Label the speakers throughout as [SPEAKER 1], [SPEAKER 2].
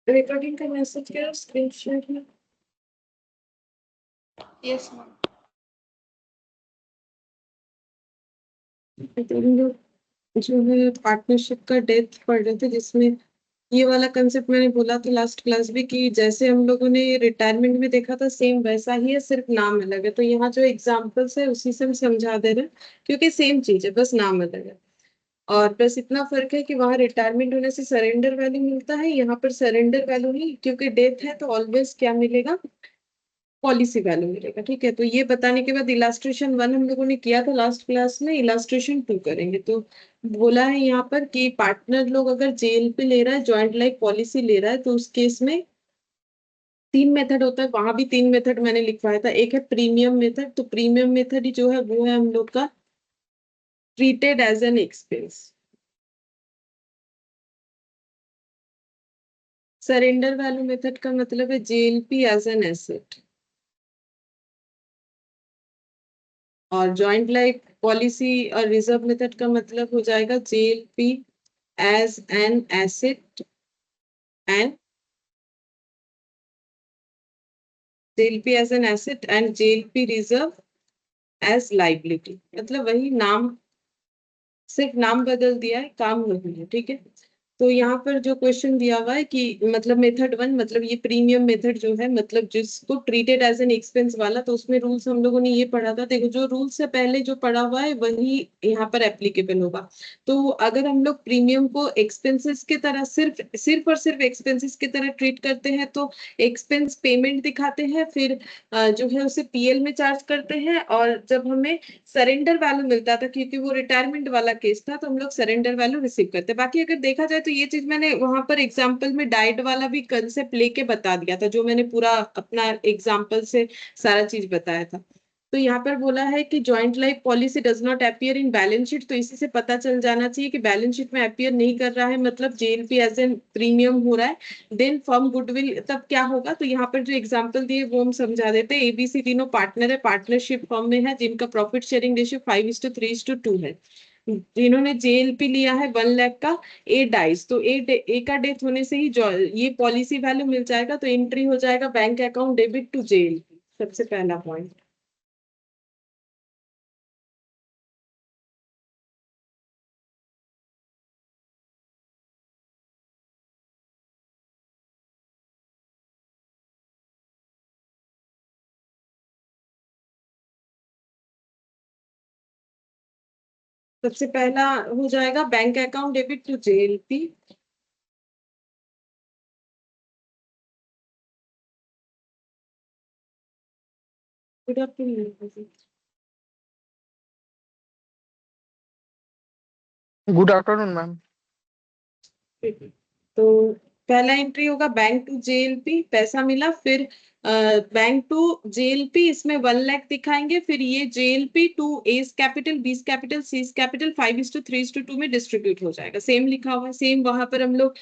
[SPEAKER 1] Recording का message करो screen share में।
[SPEAKER 2] Yes ma'am.
[SPEAKER 1] जो है पार्टनरशिप का डेथ पढ़ रहे थे, जिसमें ये वाला कंसेप्ट मैंने बोला था लास्ट क्लास भी कि जैसे हम लोगों ने रिटायरमेंट में देखा था सेम वैसा ही है, सिर्फ नाम अलग है। तो यहाँ जो एग्जांपल्स है उसी से हम समझा दे रहे हैं, क्योंकि सेम चीज है, बस नाम अलग है। और बस इतना फर्क है कि वहां रिटायरमेंट होने से सरेंडर वैल्यू मिलता है, यहाँ पर सरेंडर वैल्यू नहीं, क्योंकि डेथ है तो ऑलवेज क्या मिलेगा, पॉलिसी वैल्यू मिलेगा। ठीक है, तो ये बताने के बाद इलास्ट्रेशन 1 हम लोगों ने किया था लास्ट क्लास में, इलास्ट्रेशन 2 करेंगे। तो बोला है यहाँ पर कि पार्टनर लोग अगर जेल पे ले रहा है, ज्वाइंट लाइफ पॉलिसी ले रहा है, तो उस केस में 3 मेथड होता है। वहां भी 3 मेथड मैंने लिखवाया था। एक है प्रीमियम मेथड, तो प्रीमियम मेथड ही जो है वो है हम लोग का treated as an expense. Surrender value method का मतलब है जेएलपी एज एन एसेट। और जॉइंट लाइफ पॉलिसी और रिजर्व मेथड का मतलब हो जाएगा JLP as an asset and JLP as an asset and JLP reserve as liability. मतलब वही नाम, सिर्फ नाम बदल दिया है, काम वही है। ठीक है, तो यहाँ पर जो क्वेश्चन दिया हुआ है कि मतलब मेथड 1, मतलब ये प्रीमियम मेथड जो है, मतलब जिसको ट्रीटेड एज एन एक्सपेंस वाला, तो उसमें रूल्स हम लोगों ने ये पढ़ा था। देखो, जो रूल से पहले जो पढ़ा हुआ है वही यहाँ पर एप्लीकेबल होगा। तो अगर हम लोग प्रीमियम को एक्सपेंसेस की तरह सिर्फ सिर्फ और सिर्फ एक्सपेंसेस की तरह ट्रीट करते हैं, तो एक्सपेंस पेमेंट दिखाते हैं, फिर जो है उसे पीएल में चार्ज करते हैं। और जब हमें सरेंडर वैल्यू मिलता था, क्योंकि वो रिटायरमेंट वाला केस था, तो हम लोग सरेंडर वैल्यू रिसीव करते। बाकी अगर देखा जाए तो ये चीज मैंने वहां पर एग्जांपल में डाइट वाला भी कंसेप्ट लेके बता दिया था, जो मैंने पूरा अपना एग्जांपल से सारा चीज बताया था। तो यहाँ पर बोला है कि joint life policy does not appear in balance sheet, तो इसी से पता चल जाना चाहिए कि बैलेंस शीट में अपीयर नहीं कर रहा है, मतलब जेएलपी एज एन प्रीमियम हो रहा है। देन फर्म गुडविल तब क्या होगा, तो यहाँ पर जो एग्जांपल दिए वो हम समझा देते हैं। एबीसी तीनों पार्टनर है, पार्टनरशिप फर्म में है, जिनका प्रॉफिट शेयरिंग रेशियो 5:3:2 है। जिन्होंने जेएलपी लिया है 1 लाख का, ए डाइस, तो ए का डेथ होने से ही ये पॉलिसी वैल्यू मिल जाएगा, तो एंट्री हो जाएगा bank account debit to JLP, सबसे पहला पॉइंट। सबसे पहला हो जाएगा bank account debit to JLP. Good afternoon.
[SPEAKER 3] Good afternoon ma'am.
[SPEAKER 1] तो पहला एंट्री होगा बैंक टू जेएलपी, पैसा मिला, फिर बैंक टू जेएलपी, इसमें 1 लाख दिखाएंगे, फिर ये JLP to A's capital, B's capital, C's capital 5:3:2 में डिस्ट्रीब्यूट हो जाएगा। सेम लिखा हुआ है, सेम वहां पर हम लोग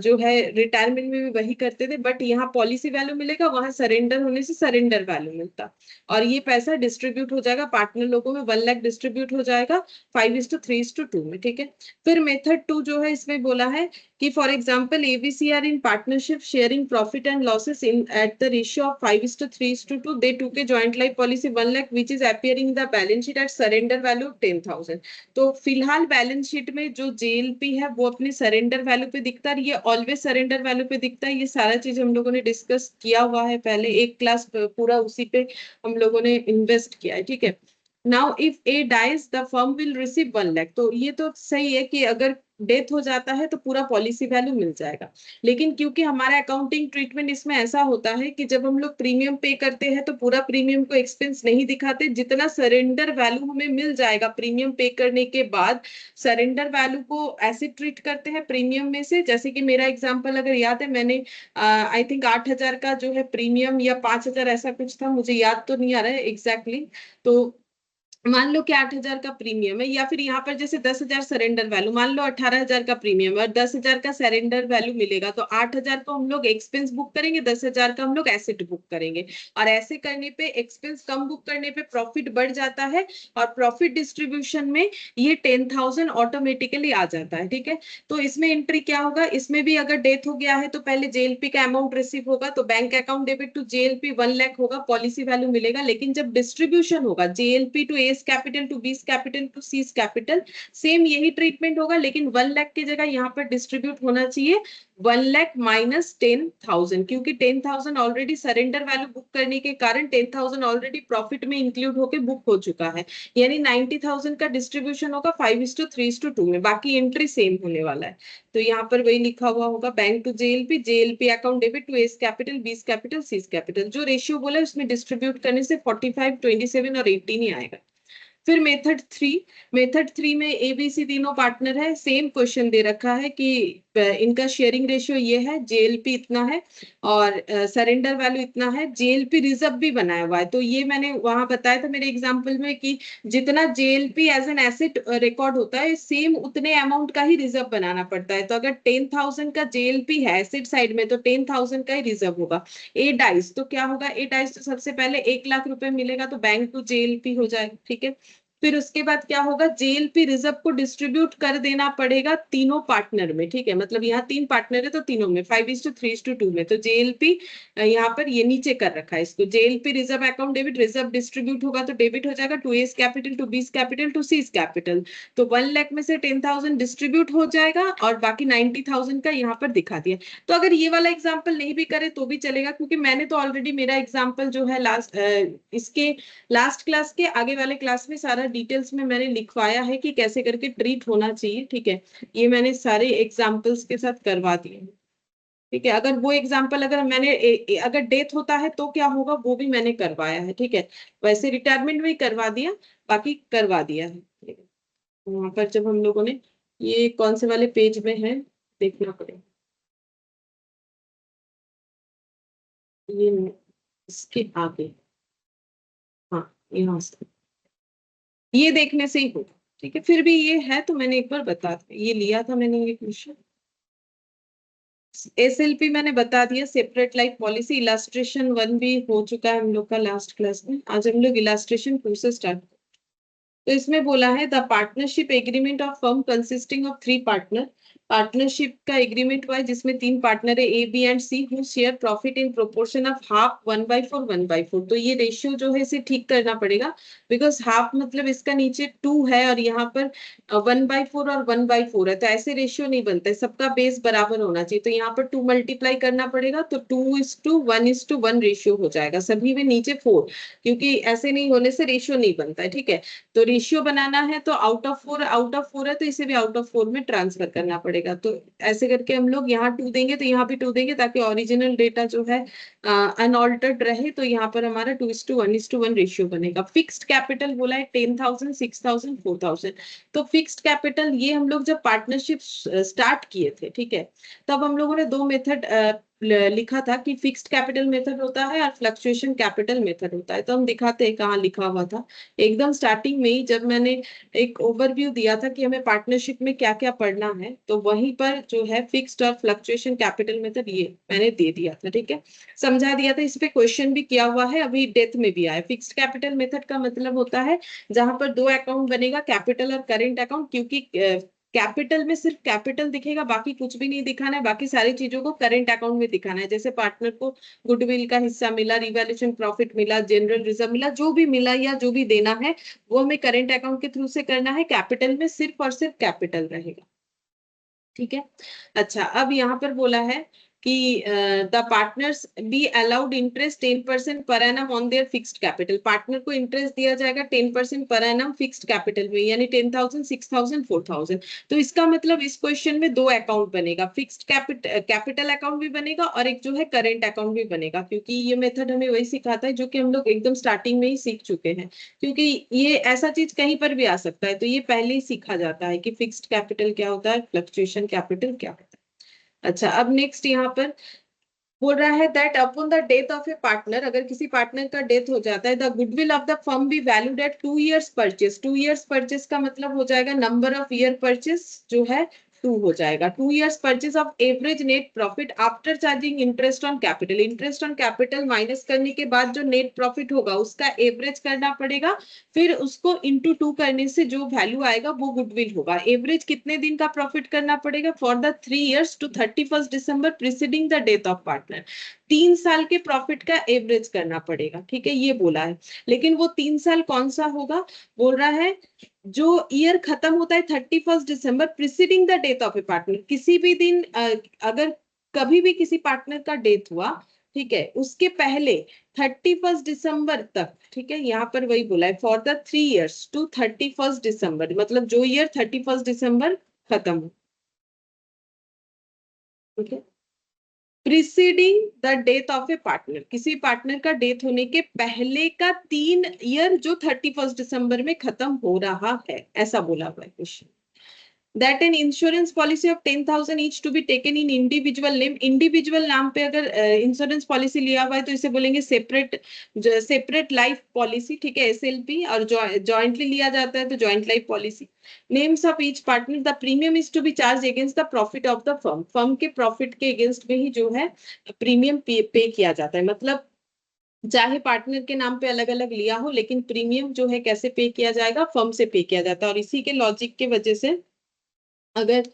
[SPEAKER 1] जो है रिटायरमेंट में भी वही करते थे, बट यहाँ पॉलिसी वैल्यू मिलेगा, वहां सरेंडर होने से सरेंडर वैल्यू मिलता। और ये पैसा डिस्ट्रीब्यूट हो जाएगा पार्टनर लोगों में, 1 लाख डिस्ट्रीब्यूट हो जाएगा 5:3:2 में। ठीक है, फिर मेथड 2 जो है इसमें बोला है कि for example ABC are in partnership sharing profit and losses in at the ratio of 5:3:2, they took a joint life policy 1 lakh which is appearing in the balance sheet at surrender value 10,000। तो फिलहाल balance sheet में जो JLP है वो अपने surrender value पे दिखता है, ये ऑलवेज सरेंडर वैल्यू पे दिखता है। ये सारा चीज हम लोगों ने डिस्कस किया हुआ है पहले, एक क्लास पूरा उसी पे हम लोगों ने इन्वेस्ट किया है। ठीक है, now if A dies the firm will receive 1 lakh. तो ये तो सही है कि अगर डेथ हो जाता है तो पूरा पॉलिसी वैल्यू मिल जाएगा। लेकिन क्योंकि हमारा अकाउंटिंग ट्रीटमेंट इसमें ऐसा होता है कि जब हम लोग प्रीमियम पे करते हैं तो पूरा प्रीमियम को एक्सपेंस नहीं दिखाते, जितना सरेंडर वैल्यू हमें मिल जाएगा प्रीमियम पे करने के बाद, सरेंडर वैल्यू को ऐसे ट्रीट करते हैं प्रीमियम में से। जैसे कि मेरा एग्जांपल अगर याद है, मैंने आई थिंक 8,000 का जो है प्रीमियम, या 5,000 ऐसा कुछ था, मुझे याद तो नहीं आ रहा है एग्जैक्टली। तो मान लो कि 8,000 का प्रीमियम है, या फिर यहाँ पर जैसे 10,000 सरेंडर वैल्यू, मान लो 18,000 का प्रीमियम है और 10,000 का सरेंडर वैल्यू मिलेगा, तो 8,000 को हम लोग एक्सपेंस बुक करेंगे, 10,000 का हम लोग एसेट बुक करेंगे। और ऐसे करने पे एक्सपेंस कम बुक करने पे प्रॉफिट बढ़ जाता है, और प्रॉफिट डिस्ट्रीब्यूशन में ये 10,000 ऑटोमेटिकली आ जाता है। ठीक है, तो इसमें एंट्री क्या होगा, इसमें भी अगर डेथ हो गया है तो पहले जेएलपी का अमाउंट रिसीव होगा, तो bank account debit to JLP 1 lakh होगा, पॉलिसी वैल्यू मिलेगा। लेकिन जब डिस्ट्रीब्यूशन होगा JLP to A's capital to B's capital to C's capital, same यही ट्रीटमेंट होगा, लेकिन 1 लाख की जगह यहाँ पर डिस्ट्रीब्यूट होना चाहिए 1 लाख माइनस 10,000, क्योंकि 10,000 ऑलरेडी सरेंडर वैल्यू बुक करने के कारण 10,000 ऑलरेडी प्रॉफिट में इंक्लूड होकर बुक हो चुका है। यानी 90,000 का डिस्ट्रीब्यूशन होगा 5:3:2 में, बाकी एंट्री सेम होने वाला है। तो यहाँ पर वही लिखा हुआ होगा, bank to JLP, JLP account debit to A's capital, B's capital, C's capital. जो रेशियो बोला है उसमें डिस्ट्रीब्यूट करने से 45, 27 और 18 ही आएगा। फिर मेथड थ्री में एबीसी तीनों पार्टनर है, सेम क्वेश्चन दे रखा है कि इनका शेयरिंग रेशियो ये है, जेएलपी इतना है और सरेंडर वैल्यू इतना है, जेएलपी रिजर्व भी बनाया हुआ है। तो ये मैंने वहां बताया था मेरे एग्जांपल में कि जितना JLP as an asset record होता है, सेम उतने अमाउंट का ही रिजर्व बनाना पड़ता है। तो अगर 10,000 का जेएलपी है एसेट साइड में, तो 10,000 का ही रिजर्व होगा। ए डाइस तो क्या होगा, ए डाइस तो सबसे पहले 1 लाख रुपए मिलेगा, तो बैंक टू जेएलपी हो जाएगा। ठीक है, फिर उसके बाद क्या होगा, जेएलपी रिजर्व को डिस्ट्रीब्यूट कर देना पड़ेगा तीनों पार्टनर में। ठीक है, मतलब यहाँ 3 पार्टनर है तो तीनों में 5:3:2 में। तो जेएलपी यहाँ पर ये नीचे कर रखा है इसको, JLP reserve account debit, reserve distribute होगा तो डेबिट हो जाएगा to A's capital to B's capital to C's capital. तो 1 लाख में से 10,000 डिस्ट्रीब्यूट हो जाएगा और बाकी 90,000 का यहाँ पर दिखा दिया। तो अगर ये वाला एग्जाम्पल नहीं भी करे तो भी चलेगा, क्योंकि मैंने तो ऑलरेडी मेरा एग्जाम्पल जो है लास्ट इसके लास्ट क्लास के आगे वाले क्लास में सारा डिटेल्स में मैंने लिखवाया है कि कैसे करके ट्रीट होना चाहिए। ठीक है, ये मैंने सारे एग्जाम्पल्स के साथ करवा दिए। ठीक है, अगर वो एग्जाम्पल अगर मैंने अगर डेथ होता है तो क्या होगा वो भी मैंने करवाया है। ठीक है, वैसे रिटायरमेंट में करवा दिया, बाकी करवा दिया है। ठीक है, वहां पर जब हम लोगों ने, ये कौन से वाले पेज में है देखना पड़ेगा, ये इसके आगे, हाँ यहाँ से, ये देखने से ही होगा। ठीक है, फिर भी ये है तो मैंने एक बार बता दिया, ये लिया था मैंने ये क्वेश्चन। एसएलपी मैंने बता दिया, सेपरेट लाइफ पॉलिसी, इलास्ट्रेशन 1 भी हो चुका है हम लोग का लास्ट क्लास में। आज हम लोग इलास्ट्रेशन 2 से स्टार्ट। तो इसमें बोला है the partnership agreement of firm consisting of 3 partner, partnership का एग्रीमेंट हुआ है जिसमें 3 पार्टनर है A B and C, who share profit in proportion of half 1/4 1/4। तो ये रेशियो जो है इसे ठीक करना पड़ेगा, बिकॉज हाफ मतलब इसका नीचे 2 है और यहाँ पर 1/4 और 1/4 है, तो ऐसे रेशियो नहीं बनता है, सबका बेस बराबर होना चाहिए। तो यहाँ पर 2 मल्टीप्लाई करना पड़ेगा, तो 2:1:1 रेशियो हो जाएगा, सभी में नीचे 4, क्योंकि ऐसे नहीं होने से रेशियो नहीं बनता है। ठीक है, तो रेशियो बनाना है तो आउट ऑफ 4 है तो इसे भी आउट ऑफ 4 में ट्रांसफर करना पड़ेगा। तो ऐसे करके हम लोग यहाँ 2 देंगे तो यहाँ भी 2 देंगे, ताकि ओरिजिनल डेटा जो है अनऑल्टर्ड रहे। तो यहाँ पर हमारा 2:1:1 रेशियो बनेगा। फिक्स्ड कैपिटल बोला है 10,000, 6,000, 4,000। तो फिक्स्ड कैपिटल ये हम लोग जब पार्टनरशिप स्टार्ट किए थे, ठीक है, तब हम लोगों ने 2 मेथड लिखा था कि फिक्स्ड कैपिटल मेथड होता है और फ्लक्चुएशन कैपिटल मेथड होता है। तो हम दिखाते हैं कहाँ लिखा हुआ था। एकदम स्टार्टिंग में ही जब मैंने एक ओवरव्यू दिया था कि हमें पार्टनरशिप में क्या क्या पढ़ना है, तो वहीं पर जो है फिक्स्ड और फ्लक्चुएशन कैपिटल मेथड ये मैंने दे दिया था। ठीक है, समझा दिया था, इस पे क्वेश्चन भी किया हुआ है, अभी डेथ में भी आया। फिक्स्ड कैपिटल मेथड का मतलब होता है जहां पर 2 अकाउंट बनेगा, कैपिटल और करेंट अकाउंट, क्योंकि कैपिटल में सिर्फ कैपिटल दिखेगा, बाकी कुछ भी नहीं दिखाना है, बाकी सारी चीजों को करेंट अकाउंट में दिखाना है। जैसे पार्टनर को गुडविल का हिस्सा मिला, रिवैल्यूएशन प्रॉफिट मिला, जनरल रिजर्व मिला, जो भी मिला या जो भी देना है वो हमें करेंट अकाउंट के थ्रू से करना है। कैपिटल में सिर्फ और सिर्फ कैपिटल रहेगा। ठीक है, अच्छा अब यहाँ पर बोला है कि the partners be allowed interest 10% per annum on their fixed capital. Partner को इंटरेस्ट दिया जाएगा 10% पर एनम फिक्स्ड कैपिटल में, यानी 10,000, 6,000, 4,000। तो इसका मतलब इस क्वेश्चन में 2 अकाउंट बनेगा, फिक्स्ड कैपिटल अकाउंट भी बनेगा और एक जो है करेंट अकाउंट भी बनेगा, क्योंकि ये मेथड हमें वही सिखाता है जो कि हम लोग एकदम स्टार्टिंग में ही सीख चुके हैं। क्योंकि ये ऐसा चीज कहीं पर भी आ सकता है, तो ये पहले ही सीखा जाता है कि फिक्स्ड कैपिटल क्या होता है, फ्लक्चुएशन कैपिटल क्या होता है। अच्छा अब नेक्स्ट यहाँ पर बोल रहा है that upon the death of a partner, अगर किसी पार्टनर का डेथ हो जाता है, the goodwill of the firm be valued at 2 years purchase. 2 years purchase का मतलब हो जाएगा नंबर ऑफ ईयर परचेस जो है 2 हो जाएगा। 2 years purchase of average net profit after charging interest on capital. Interest on capital minus करने के बाद जो नेट प्रॉफिट होगा उसका एवरेज करना पड़ेगा, फिर उसको इंटू 2 करने से जो वैल्यू आएगा वो गुडविल होगा। एवरेज कितने दिन का प्रॉफिट करना पड़ेगा? For the 3 years to 31st December preceding the death of partner. 3 साल के प्रॉफिट का एवरेज करना पड़ेगा, ठीक है, ये बोला है। लेकिन वो 3 साल कौन सा होगा? बोल रहा है जो ईयर खत्म होता है 31st December preceding the death of a partner. किसी भी दिन अगर कभी भी किसी पार्टनर का डेथ हुआ, ठीक है, उसके पहले 31st December तक, ठीक है, यहाँ पर वही बोला है for the 3 years to 31st December, मतलब जो ईयर 31st December खत्म हो, ठीक है, preceding the death of a partner, किसी पार्टनर का डेथ होने के पहले का 3 ईयर जो 31st December में खत्म हो रहा है, ऐसा बोला हुआ है question. That an insurance policy of 10,000 each to be taken in individual name। Individual नाम पे अगर इंश्योरेंस पॉलिसी लिया हुआ है तो इसे बोलेंगे सेपरेट लाइफ पॉलिसी, ठीक है, SLP। और जॉइंटली लिया जाता है तो joint life policy. Names of each partner, the premium is to be charge against the profit of the firm. Firm के प्रॉफिट के अगेंस्ट में ही जो है प्रीमियम पे किया जाता है। मतलब चाहे पार्टनर के नाम पे अलग अलग लिया हो, लेकिन प्रीमियम जो है कैसे पे किया जाएगा? फर्म से पे किया जाता है। और इसी के लॉजिक के वजह से, अगर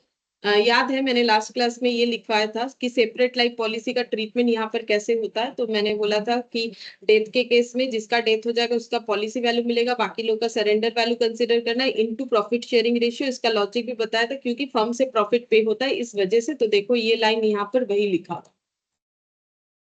[SPEAKER 1] याद है मैंने लास्ट क्लास में ये लिखवाया था कि सेपरेट लाइफ पॉलिसी का ट्रीटमेंट यहाँ पर कैसे होता है, तो मैंने बोला था कि डेथ के केस में जिसका डेथ हो जाएगा उसका पॉलिसी वैल्यू मिलेगा, बाकी लोग का सरेंडर वैल्यू कंसीडर करना है इनटू प्रॉफिट शेयरिंग रेशियो। इसका लॉजिक भी बताया था, क्योंकि फर्म से प्रॉफिट पे होता है इस वजह से। तो देखो ये लाइन यहाँ पर वही लिखा।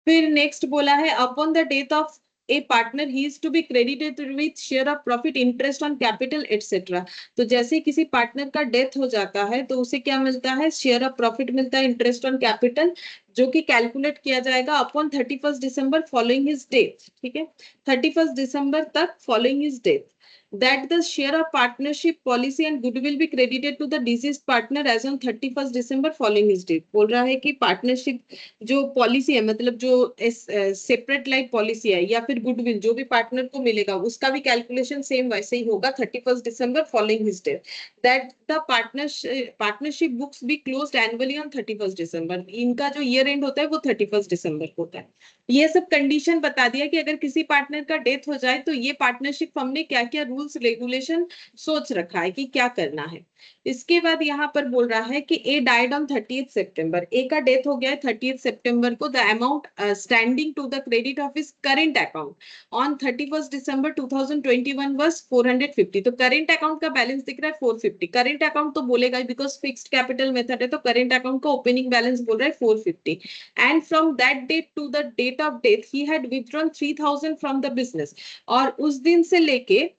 [SPEAKER 1] फिर नेक्स्ट बोला है upon the death of a partner he is to be credited with share of profit interest on capital etcetera. तो जैसे किसी पार्टनर का डेथ हो जाता है तो उसे क्या मिलता है? शेयर ऑफ प्रॉफिट मिलता है, इंटरेस्ट ऑन कैपिटल, जो कि कैलकुलेट किया जाएगा upon 31st December following his death, ठीक है, 31st December तक following his death. That the share of partnership policy and goodwill be credited to the deceased partner as on 31st December following his death। बोल रहा है कि partnership जो policy है, मतलब जो सेपरेट लाइफ पॉलिसी है या फिर गुडविल जो भी पार्टनर को मिलेगा उसका भी कैलकुलेशन सेम वैसे ही होगा 31st December following his death. That the partnership books be closed annually on 31st December। इनका जो ईयर एंड होता है वो 31st December को होता है। ये सब कंडीशन बता दिया कि अगर किसी पार्टनर का डेथ हो जाए तो ये पार्टनरशिप फर्म ने क्या क्या रूल्स रेगुलेशन सोच रखा है कि क्या करना है। इसके बाद यहाँ पर बोल रहा है कि A died on 30th September। A का डेथ हो गया है 30th September को। The amount standing to the credit of his current account on 31st December 2021 was 450। तो करेंट अकाउंट का बैलेंस दिख रहा है 450। करेंट अकाउंट तो बोलेगा बिकॉज फिक्स्ड कैपिटल मेथड है, तो करेंट अकाउंट का ओपनिंग बैलेंस बोल रहा है 450। And from that date to the date of death he had withdrawn 3000 from the business. और उस दिन से लेके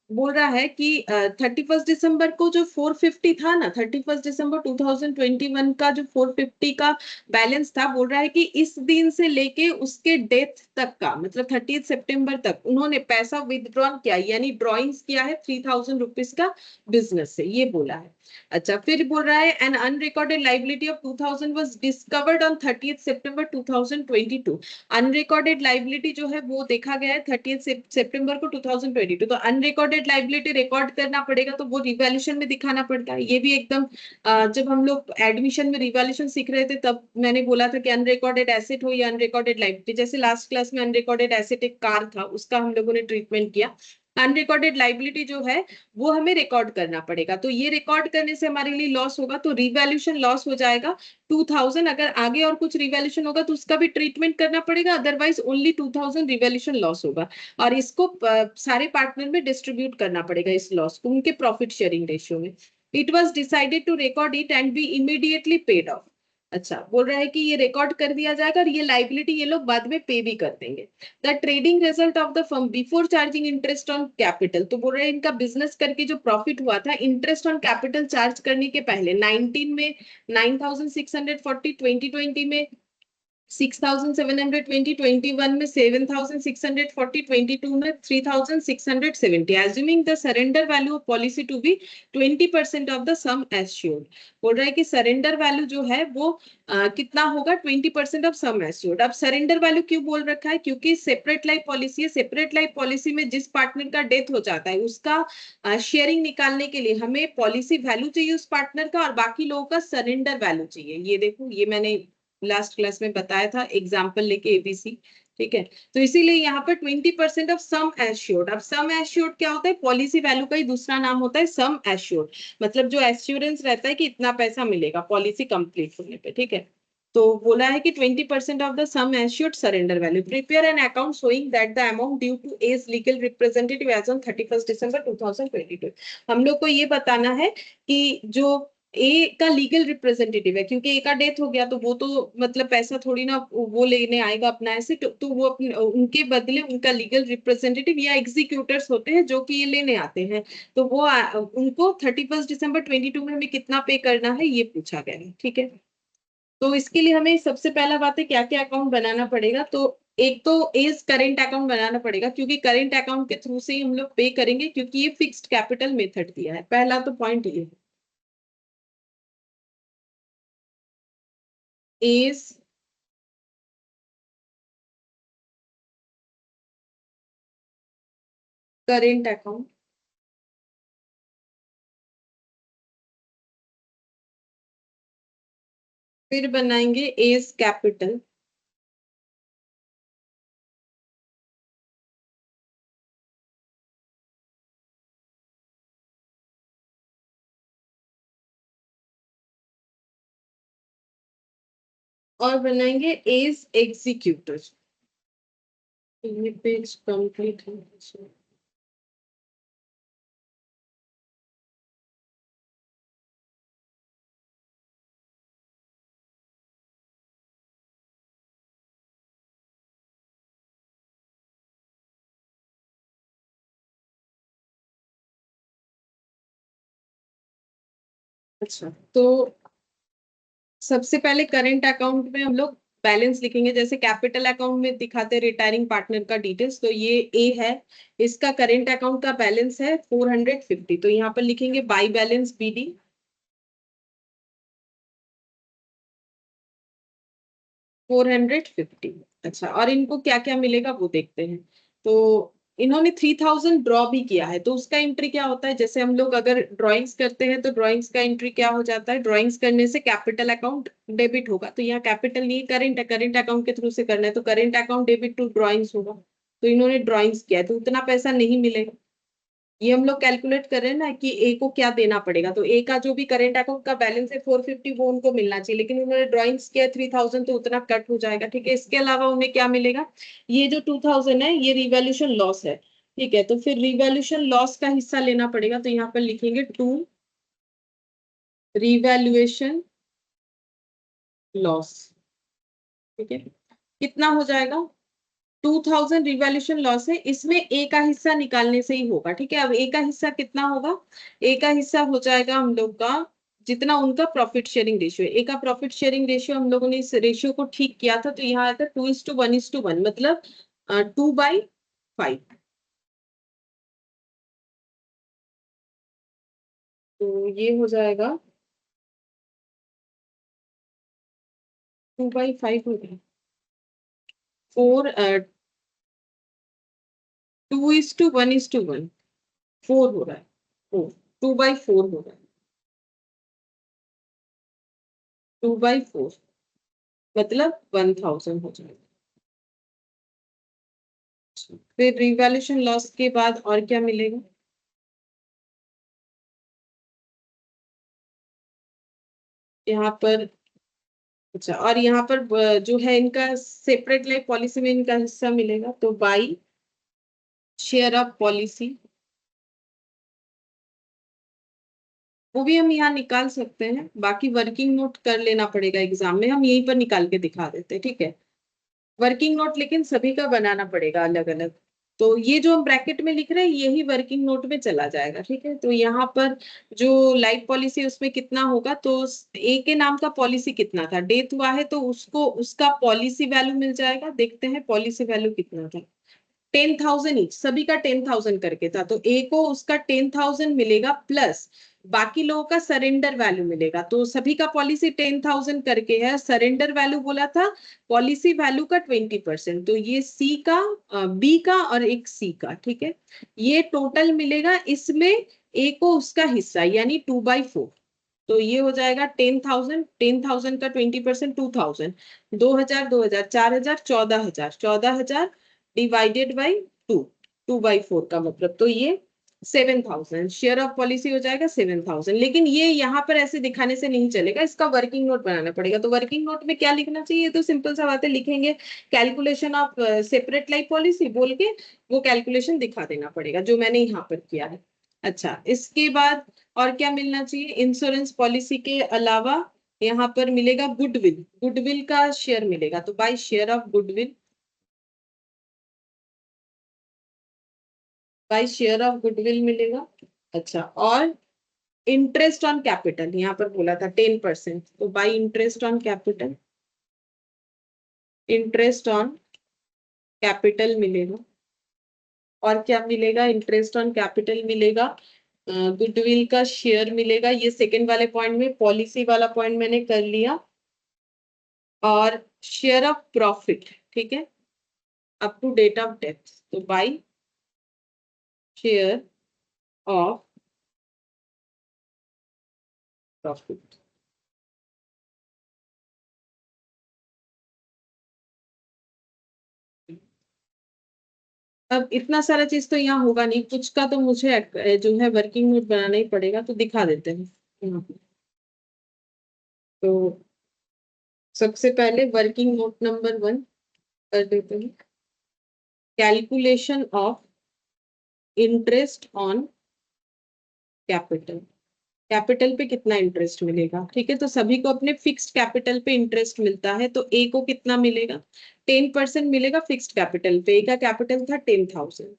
[SPEAKER 1] बोल रहा है कि 31st December को जो 450 था ना, 31st December 2021 का जो 450 का बैलेंस था, बोल रहा है कि इस दिन से लेके उसके डेथ तक का, मतलब 30th September तक उन्होंने पैसा विदड्रॉन किया, यानी ड्रॉइंग्स किया है 3000 रुपीज का बिजनेस से, ये बोला है। अच्छा, फिर बोल रहा है an unrecorded liability of 2000 was discovered on 30th September 2022। Unrecorded liability जो है वो देखा गया है 30th September को 2022। तो अनरिकॉर्डेड लाइबिलिटी रिकॉर्ड करना पड़ेगा तो वो रिवैल्यूएशन में दिखाना पड़ता है। ये भी एकदम जब हम लोग एडमिशन में रिवैल्यूएशन सीख रहे थे तब मैंने बोला था कि अनरिकॉर्डेड एसेट हो या अनरिकॉर्डेड लाइबिलिटी, जैसे लास्ट क्लास में अनरिकॉर्डेड एसेट एक कार था उसका हम लोगों ने ट्रीटमेंट किया। अनरिकॉर्डेड लाइबिलिटी जो है वो हमें रिकॉर्ड करना पड़ेगा, तो ये रिकॉर्ड करने से हमारे लिए लॉस होगा, तो रिवैल्यूएशन लॉस हो जाएगा 2000। अगर आगे और कुछ रिवैल्यूएशन होगा तो उसका भी ट्रीटमेंट करना पड़ेगा, अदरवाइज ओनली 2000 रिवैल्यूएशन लॉस होगा। और इसको सारे पार्टनर में डिस्ट्रीब्यूट करना पड़ेगा इस लॉस को उनके प्रॉफिट शेयरिंग रेशियो में। It was decided to record it and be immediately paid off. अच्छा, बोल रहा है कि ये रिकॉर्ड कर दिया जाएगा और ये लाइबिलिटी ये लोग बाद में पे भी कर देंगे। The trading result of the firm before charging interest on capital. तो बोल रहे हैं इनका बिजनेस करके जो प्रॉफिट हुआ था इंटरेस्ट ऑन कैपिटल चार्ज करने के पहले 19 में 9640, 2020 में 6,720, 21 में 7,640, 22 में 3,670, assuming the surrender value of policy to be 20% of the sum assured। बोल रहा है कि सरेंडर वैल्यू जो है वो कितना होगा, 20% ऑफ सम एश्योर्ड। अब सरेंडर वैल्यू क्यों बोल रखा है, क्योंकि सेपरेट लाइफ पॉलिसी है। सेपरेट लाइफ पॉलिसी में जिस पार्टनर का डेथ हो जाता है उसका शेयरिंग निकालने के लिए हमें पॉलिसी वैल्यू चाहिए उस पार्टनर का, और बाकी लोगों का सरेंडर वैल्यू चाहिए। ये देखो, ये मैंने लास्ट क्लास में बताया था एग्जाम्पल लेके एबीसी। ठीक है, तो इसीलिए यहाँ पर 20% ऑफ सम एश्योर्ड। अब सम एश्योर्ड क्या होता है, पॉलिसी वैल्यू का ही दूसरा नाम होता है सम एश्योर्ड। मतलब जो एश्योरेंस रहता है कि इतना पैसा मिलेगा पॉलिसी कंप्लीट होने पे। ठीक है, तो बोला है कि 20% of the sum assured surrender value. Prepare an account showing that the amount due to as legal representative as on 31 दिसंबर 2022। हम लोग को ये बताना है कि जो ए का लीगल रिप्रेजेंटेटिव है, क्योंकि ए का डेथ हो गया तो वो तो मतलब पैसा थोड़ी ना वो लेने आएगा अपना ऐसे, तो वो अपने उनके बदले उनका लीगल रिप्रेजेंटेटिव या एग्जीक्यूटर्स होते हैं जो कि ये लेने आते हैं। तो वो उनको 31 दिसंबर 22 में हमें कितना पे करना है ये पूछा गया है। ठीक है, तो इसके लिए हमें सबसे पहला बात है क्या क्या अकाउंट बनाना पड़ेगा। तो एक तो एज करेंट अकाउंट बनाना पड़ेगा, क्योंकि करेंट अकाउंट के थ्रू से ही हम लोग पे करेंगे, क्योंकि ये फिक्स्ड कैपिटल मेथड दिया है। पहला तो पॉइंट ये है, एज करेंट अकाउंट, फिर बनाएंगे एज कैपिटल, और बनाएंगे एज एग्जीक्यूटर। ये पेज कंप्लीट है। अच्छा, तो सबसे पहले करंट अकाउंट में हम लोग बैलेंस लिखेंगे, जैसे कैपिटल अकाउंट में दिखाते रिटायरिंग पार्टनर का डिटेल्स। तो ये ए है, इसका करंट अकाउंट का बैलेंस है 450। तो यहाँ पर लिखेंगे बाई बैलेंस बीडी 450। अच्छा, और इनको क्या क्या मिलेगा वो देखते हैं। तो इन्होंने 3000 ड्रॉ भी किया है, तो उसका एंट्री क्या होता है, जैसे हम लोग अगर ड्राइंग्स करते हैं तो ड्राइंग्स का एंट्री क्या हो जाता है, ड्राइंग्स करने से कैपिटल अकाउंट डेबिट होगा। तो यहाँ कैपिटल नहीं, करंट अकाउंट के थ्रू से करना है, तो current account debit to drawings होगा। तो इन्होंने ड्राइंग्स किया है तो उतना पैसा नहीं मिलेगा। ये हम लोग कैलकुलेट कर रहे हैं ना कि ए को क्या देना पड़ेगा। तो ए का जो भी करेंट अकाउंट का बैलेंस है 450 वो उनको मिलना चाहिए, लेकिन उन्होंने ड्राइंग्स किया 3000 तो उतना कट हो जाएगा। ठीक है, इसके अलावा उन्हें क्या मिलेगा, ये जो 2000 है ये रिवैल्यूएशन लॉस है। ठीक है, तो फिर रिवैल्यूएशन लॉस का हिस्सा लेना पड़ेगा। तो यहाँ पर लिखेंगे टू रिवैल्यूएशन लॉस। ठीक है, कितना हो जाएगा, 2000 रिवैल्यूएशन लॉस है, इसमें ए का हिस्सा निकालने से ही होगा। ठीक है, अब ए का हिस्सा कितना होगा, ए का हिस्सा हो जाएगा हम लोग का जितना उनका प्रॉफिट शेयरिंग रेशियो है। ए का प्रॉफिट शेयरिंग रेशियो हम लोगों ने इस रेशियो को ठीक किया था, तो यहाँ आता 2:1:1, मतलब 2/5। तो ये हो जाएगा 2/5 हो गया, 2:1:1, 4 हो रहा है, 2/4 हो रहा है, 2/4 मतलब 1000 हो जाएगा। फिर रिवैल्यूएशन लॉस के बाद और क्या मिलेगा, यहाँ पर। अच्छा, और यहाँ पर जो है इनका सेपरेट लाइफ पॉलिसी में इनका हिस्सा मिलेगा, तो बाई शेयर ऑफ पॉलिसी वो भी हम यहाँ निकाल सकते हैं। बाकी वर्किंग नोट कर लेना पड़ेगा, एग्जाम में हम यहीं पर निकाल के दिखा देते हैं। ठीक है, वर्किंग नोट लेकिन सभी का बनाना पड़ेगा अलग अलग। तो ये जो हम ब्रैकेट में लिख रहे हैं यही वर्किंग नोट में चला जाएगा, ठीक है। तो यहाँ पर जो लाइफ पॉलिसी उसमें कितना होगा, तो ए के नाम का पॉलिसी कितना था, डेथ हुआ है तो उसको उसका पॉलिसी वैल्यू मिल जाएगा। देखते हैं पॉलिसी वैल्यू कितना था। 10,000 ईच, सभी का 10,000 करके था, तो ए को उसका 10,000 मिलेगा प्लस बाकी लोगों का सरेंडर वैल्यू मिलेगा। तो सभी का पॉलिसी 10,000 करके है, सरेंडर वैल्यू बोला था पॉलिसी वैल्यू का 20%। तो ये सी का, बी का और एक सी का, ठीक है। ये टोटल मिलेगा, इसमें ए को उसका हिस्सा यानी 2/4। तो ये हो जाएगा 10,000, 10,000 का 20% 2,000, 2,000, 2,000, 4,000, 14,000, 14,000 डिवाइडेड बाई 2, 2/4 का मतलब, तो ये 7,000 शेयर ऑफ पॉलिसी हो जाएगा 7,000। लेकिन ये यहाँ पर ऐसे दिखाने से नहीं चलेगा, इसका वर्किंग नोट बनाना पड़ेगा। तो वर्किंग नोट में क्या लिखना चाहिए, तो सिंपल सा बातें लिखेंगे, calculation of separate life policy बोल के वो कैलकुलेशन दिखा देना पड़ेगा, जो मैंने यहाँ पर किया है। अच्छा, इसके बाद और क्या मिलना चाहिए, इंश्योरेंस पॉलिसी के अलावा यहाँ पर मिलेगा गुडविल, गुडविल का शेयर मिलेगा, तो by share of goodwill, by share of goodwill मिलेगा। अच्छा, और इंटरेस्ट ऑन कैपिटल यहाँ पर बोला था 10%, तो bye interest on capital, interest on capital मिलेगा। और क्या मिलेगा, इंटरेस्ट ऑन कैपिटल मिलेगा, गुडविल का शेयर मिलेगा। ये सेकंड वाले पॉइंट में, पॉलिसी वाला पॉइंट मैंने कर लिया। और शेयर ऑफ प्रॉफिट, ठीक है, up to date of death, तो बाय शेयर ऑफ प्रॉफिट। अब इतना सारा चीज तो यहाँ होगा नहीं, कुछ का तो मुझे जो है वर्किंग नोट बनाना ही पड़ेगा, तो दिखा देते हैं यहाँ पे। तो सबसे पहले वर्किंग नोट नंबर 1 कर देते हैं, calculation of interest on capital. Capital पे कितना इंटरेस्ट मिलेगा, ठीक है। तो सभी को अपने फिक्स्ड कैपिटल पे इंटरेस्ट मिलता है, तो ए को कितना मिलेगा, 10% मिलेगा फिक्स्ड कैपिटल पे। ए का कैपिटल था 10,000,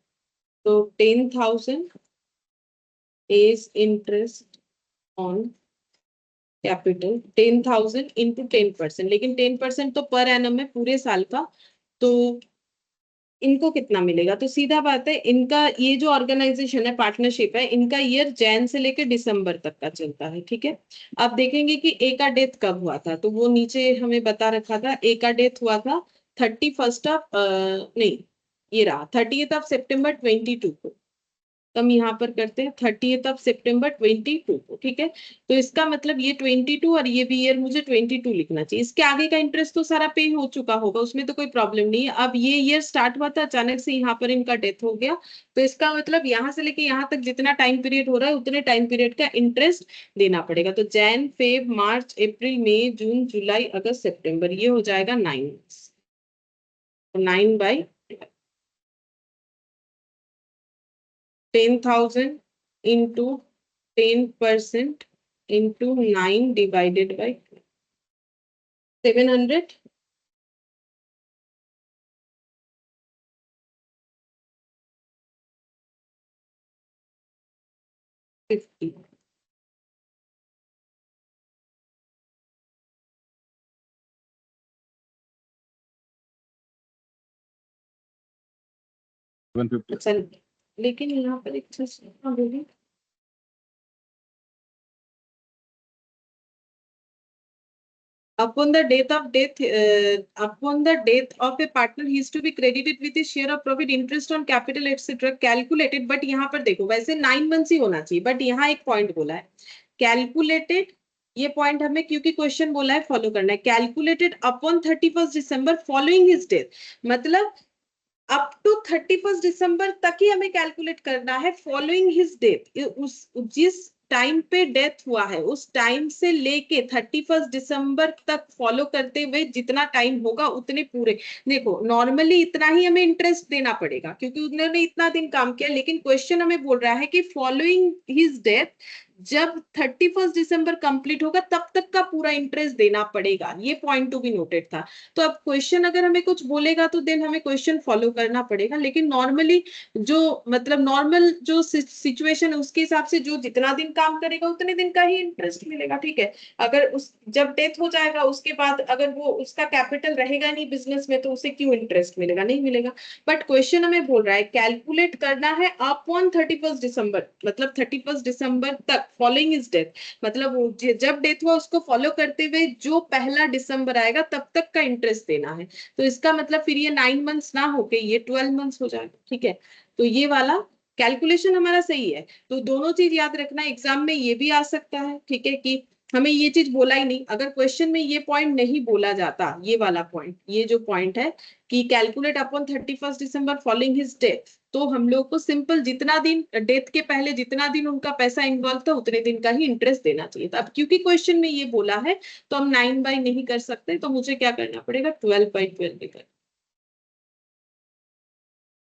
[SPEAKER 1] तो 10,000 is interest on capital, 10,000 into 10%, लेकिन 10% तो पर एनम है पूरे साल का। तो इनको कितना मिलेगा, तो सीधा बात है, इनका ये जो ऑर्गेनाइजेशन है, पार्टनरशिप है, इनका ईयर जैन से लेकर दिसंबर तक का चलता है, ठीक है। अब देखेंगे कि ए का डेथ कब हुआ था, तो वो नीचे हमें बता रखा था, ए का डेथ हुआ था 31st ऑफ नहीं, ये रहा 30th ऑफ सितंबर 22 को। तो हम यहाँ पर करते हैं 30th ऑफ सितंबर 22 को, ठीक है। तो इसका मतलब ये 22 और ये भी ईयर मुझे 22 लिखना चाहिए। इसके आगे का इंटरेस्ट तो सारा पे हो चुका होगा, उसमें तो कोई प्रॉब्लम नहीं है। अब ये ईयर स्टार्ट हुआ था, अचानक से यहाँ पर इनका डेथ हो गया, तो इसका मतलब यहाँ से लेके यहाँ तक जितना टाइम पीरियड हो रहा है उतने टाइम पीरियड का इंटरेस्ट देना पड़ेगा। तो जैन, फेब, मार्च, अप्रैल, मई, जून, जुलाई, अगस्त, सितंबर, ये हो जाएगा 9, 9 by 10,000 into 10% into 9 divided by 750।
[SPEAKER 2] 150।
[SPEAKER 1] अच्छा, लेकिन यहाँ पर एक चीज बोली, upon the death of a partner he is to be credited with his share of profit, interest on capital etc calculated। But यहाँ पर देखो, वैसे 9 मंथ्स ही होना चाहिए, बट यहाँ एक पॉइंट बोला है कैलकुलेटेड। ये पॉइंट हमें क्योंकि क्वेश्चन बोला है फॉलो करना है, कैलकुलेटेड अपॉन 31st दिसंबर फॉलोइंग हिज डेथ, मतलब अप टू 31st दिसंबर तक ही हमें कैलकुलेट करना है, फॉलोइंग हिज डेथ, उस जिस टाइम पे डेथ हुआ है उस टाइम से लेके 31st दिसंबर तक फॉलो करते हुए जितना टाइम होगा उतने पूरे। देखो नॉर्मली इतना ही हमें इंटरेस्ट देना पड़ेगा क्योंकि उन्होंने इतना दिन काम किया, लेकिन क्वेश्चन हमें बोल रहा है कि फॉलोइंग हिज डेथ जब 31 दिसंबर कंप्लीट होगा तब तक का पूरा इंटरेस्ट देना पड़ेगा, ये पॉइंट टू बी नोटेड था। तो अब क्वेश्चन अगर हमें कुछ बोलेगा तो देन हमें क्वेश्चन फॉलो करना पड़ेगा, लेकिन नॉर्मली जो मतलब नॉर्मल जो सिचुएशन है उसके हिसाब से जो जितना दिन काम करेगा उतने दिन का ही इंटरेस्ट मिलेगा, ठीक है। अगर उस जब डेथ हो जाएगा उसके बाद अगर वो उसका कैपिटल रहेगा नहीं बिजनेस में तो उसे क्यों इंटरेस्ट मिलेगा, नहीं मिलेगा। बट क्वेश्चन हमें बोल रहा है कैलकुलेट करना है अपॉन 31 दिसंबर, मतलब 31 दिसंबर तक फॉलोइंग इज डेथ, मतलब जब डेथ हुआ उसको फॉलो करते हुए जो पहला दिसंबर आएगा तब तक का इंटरेस्ट देना है। तो इसका मतलब फिर ये 9 मंथ्स ना होके ये 12 मंथ्स हो जाएगा, ठीक है। तो ये वाला कैलकुलेशन हमारा सही है। तो दोनों चीज याद रखना, एग्जाम में ये भी आ सकता है, ठीक है, कि हमें ये चीज बोला ही नहीं, अगर क्वेश्चन में ये पॉइंट नहीं बोला जाता, ये वाला पॉइंट, ये जो पॉइंट है कि कैलकुलेट अपॉन 31 दिसंबर फॉलोइंग हिज डेथ, तो हम लोग को सिंपल जितना दिन डेथ के पहले जितना दिन उनका पैसा इन्वॉल्व था उतने दिन का ही इंटरेस्ट देना चाहिए था। अब क्योंकि क्वेश्चन में ये बोला है तो हम 9/12 नहीं कर सकते, तो मुझे क्या करना पड़ेगा, 12/12 भी कर,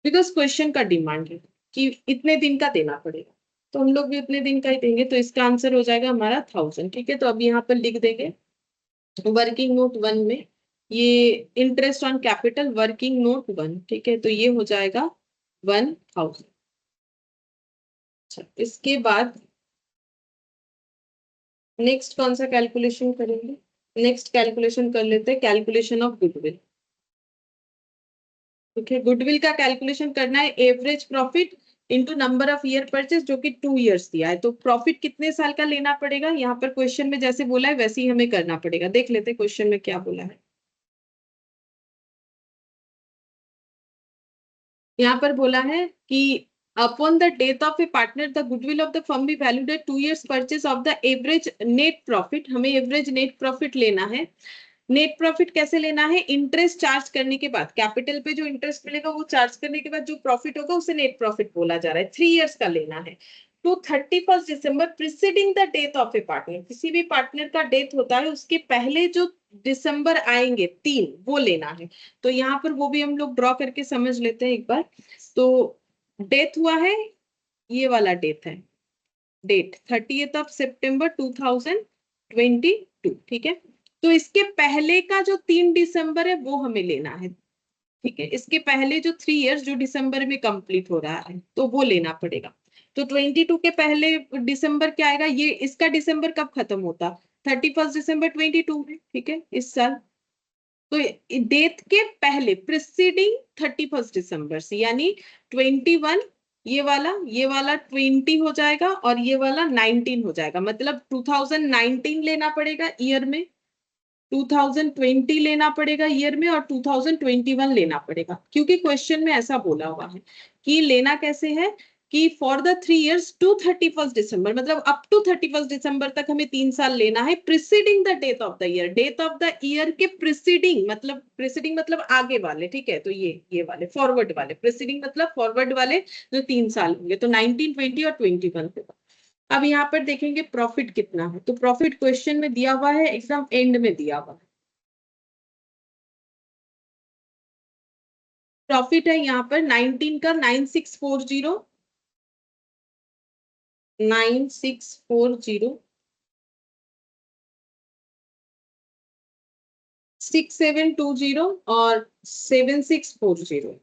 [SPEAKER 1] बिकॉज क्वेश्चन का डिमांड है कि इतने दिन का देना पड़ेगा, तो हम लोग भी उतने दिन का ही देंगे। तो इसका आंसर हो जाएगा हमारा 1000, ठीक है। तो अब यहाँ पर लिख देंगे वर्किंग नोट 1 में ये interest on capital working note 1, ठीक है, तो ये हो जाएगा 1000। अच्छा, इसके बाद नेक्स्ट कौन सा कैलकुलेशन करेंगे, नेक्स्ट कैलकुलेशन कर लेते हैं कैलकुलेशन ऑफ गुडविल, ठीक है। गुडविल का कैलकुलेशन करना है average profit into number of year purchase, जो कि 2 इयर्स दिया है। तो प्रॉफिट कितने साल का लेना पड़ेगा, यहाँ पर क्वेश्चन में जैसे बोला है वैसे ही हमें करना पड़ेगा। देख लेते हैं क्वेश्चन में क्या बोला है। यहाँ पर बोला है कि upon the death of a partner the goodwill of the firm be valued at 2 years purchase of the average net profit, हमें एवरेज नेट प्रॉफिट लेना है। नेट प्रॉफिट कैसे लेना है, इंटरेस्ट चार्ज करने के बाद, कैपिटल पे जो इंटरेस्ट मिलेगा वो चार्ज करने के बाद जो प्रॉफिट होगा उसे नेट प्रॉफिट बोला जा रहा है। 3 इयर्स का लेना है टू 31 दिसंबर preceding the death of a partner, किसी भी पार्टनर का डेथ होता है उसके पहले जो दिसंबर आएंगे 3 वो लेना है। तो यहाँ पर वो भी हम लोग ड्रॉ करके समझ लेते हैं एक बार। तो डेथ हुआ है, ये वाला डेथ है, डेट 30th of September 2022, ठीक है। तो इसके पहले का जो 3 दिसंबर है वो हमें लेना है, ठीक है। इसके पहले जो 3 इयर्स जो दिसंबर में कंप्लीट हो रहा है तो वो लेना पड़ेगा। तो 22 के पहले दिसंबर क्या आएगा, ये इसका दिसंबर कब खत्म होता, 31 दिसंबर 2022 में, ठीक है, इस साल। तो डेथ के पहले प्रिसीडिंग 31 दिसंबर से, यानी 21, ये वाला 20 हो जाएगा और ये वाला 19 हो जाएगा, मतलब 2019 लेना पड़ेगा ईयर में, 2020 लेना पड़ेगा ईयर में, और 2021 लेना पड़ेगा, क्योंकि क्वेश्चन में ऐसा बोला हुआ है कि लेना कैसे है कि फॉर द 3 इयर्स टू 31 दिसंबर, मतलब अप टू 31 दिसंबर तक हमें 3 साल लेना है, preceding the death of the year, death of the year के प्रिसीडिंग मतलब आगे वाले, ठीक है। तो ये वाले फॉरवर्ड वाले, प्रिसीडिंग मतलब फॉरवर्ड वाले जो 3 साल होंगे, तो 19, 20 और 21 होगा। अब यहाँ पर देखेंगे प्रॉफिट कितना है, तो प्रॉफिट क्वेश्चन में दिया हुआ है, एकदम एंड में दिया हुआ है। प्रॉफिट है यहाँ पर 19 का 9640, 9640, 6720 और 7640।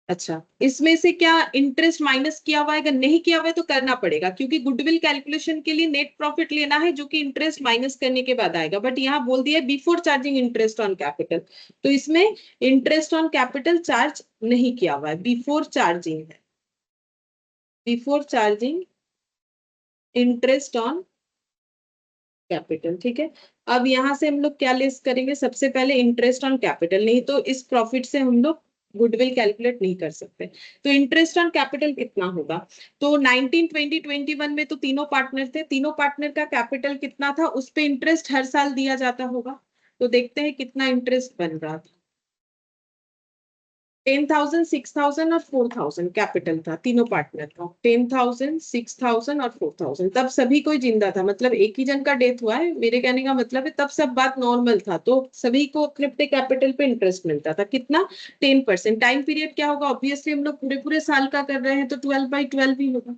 [SPEAKER 1] अच्छा, इसमें से क्या इंटरेस्ट माइनस किया हुआ है, अगर नहीं किया हुआ है तो करना पड़ेगा, क्योंकि गुडविल कैलकुलेशन के लिए नेट प्रॉफिट लेना है जो कि इंटरेस्ट माइनस करने के बाद आएगा। बट यहाँ बोल दिया before charging interest on capital, तो इसमें इंटरेस्ट ऑन कैपिटल चार्ज नहीं किया हुआ है, बिफोर चार्जिंग है, before charging interest on capital, ठीक है। अब यहाँ से हम लोग क्या लेस करेंगे, सबसे पहले इंटरेस्ट ऑन कैपिटल, नहीं तो इस प्रॉफिट से हम लोग गुडविल कैलकुलेट नहीं कर सकते। तो इंटरेस्ट ऑन कैपिटल कितना होगा, तो 19, 20, 21 में तो तीनों पार्टनर थे, तीनों पार्टनर का कैपिटल कितना था, उस पे इंटरेस्ट हर साल दिया जाता होगा। तो देखते हैं कितना इंटरेस्ट बन रहा था। 10,000, 6,000 और 4,000 कैपिटल था तीनों पार्टनर का। 10,000, 6,000 और 4,000। तब सभी कोई जिंदा था, मतलब एक ही जन का डेथ हुआ है, मेरे कहने का मतलब है तब सब बात नॉर्मल था, तो सभी को अपने अपने कैपिटल पे इंटरेस्ट मिलता था। कितना? 10%। टाइम पीरियड क्या होगा? ऑब्वियसली हम लोग पूरे पूरे साल का कर रहे हैं तो 12/12 ही होगा।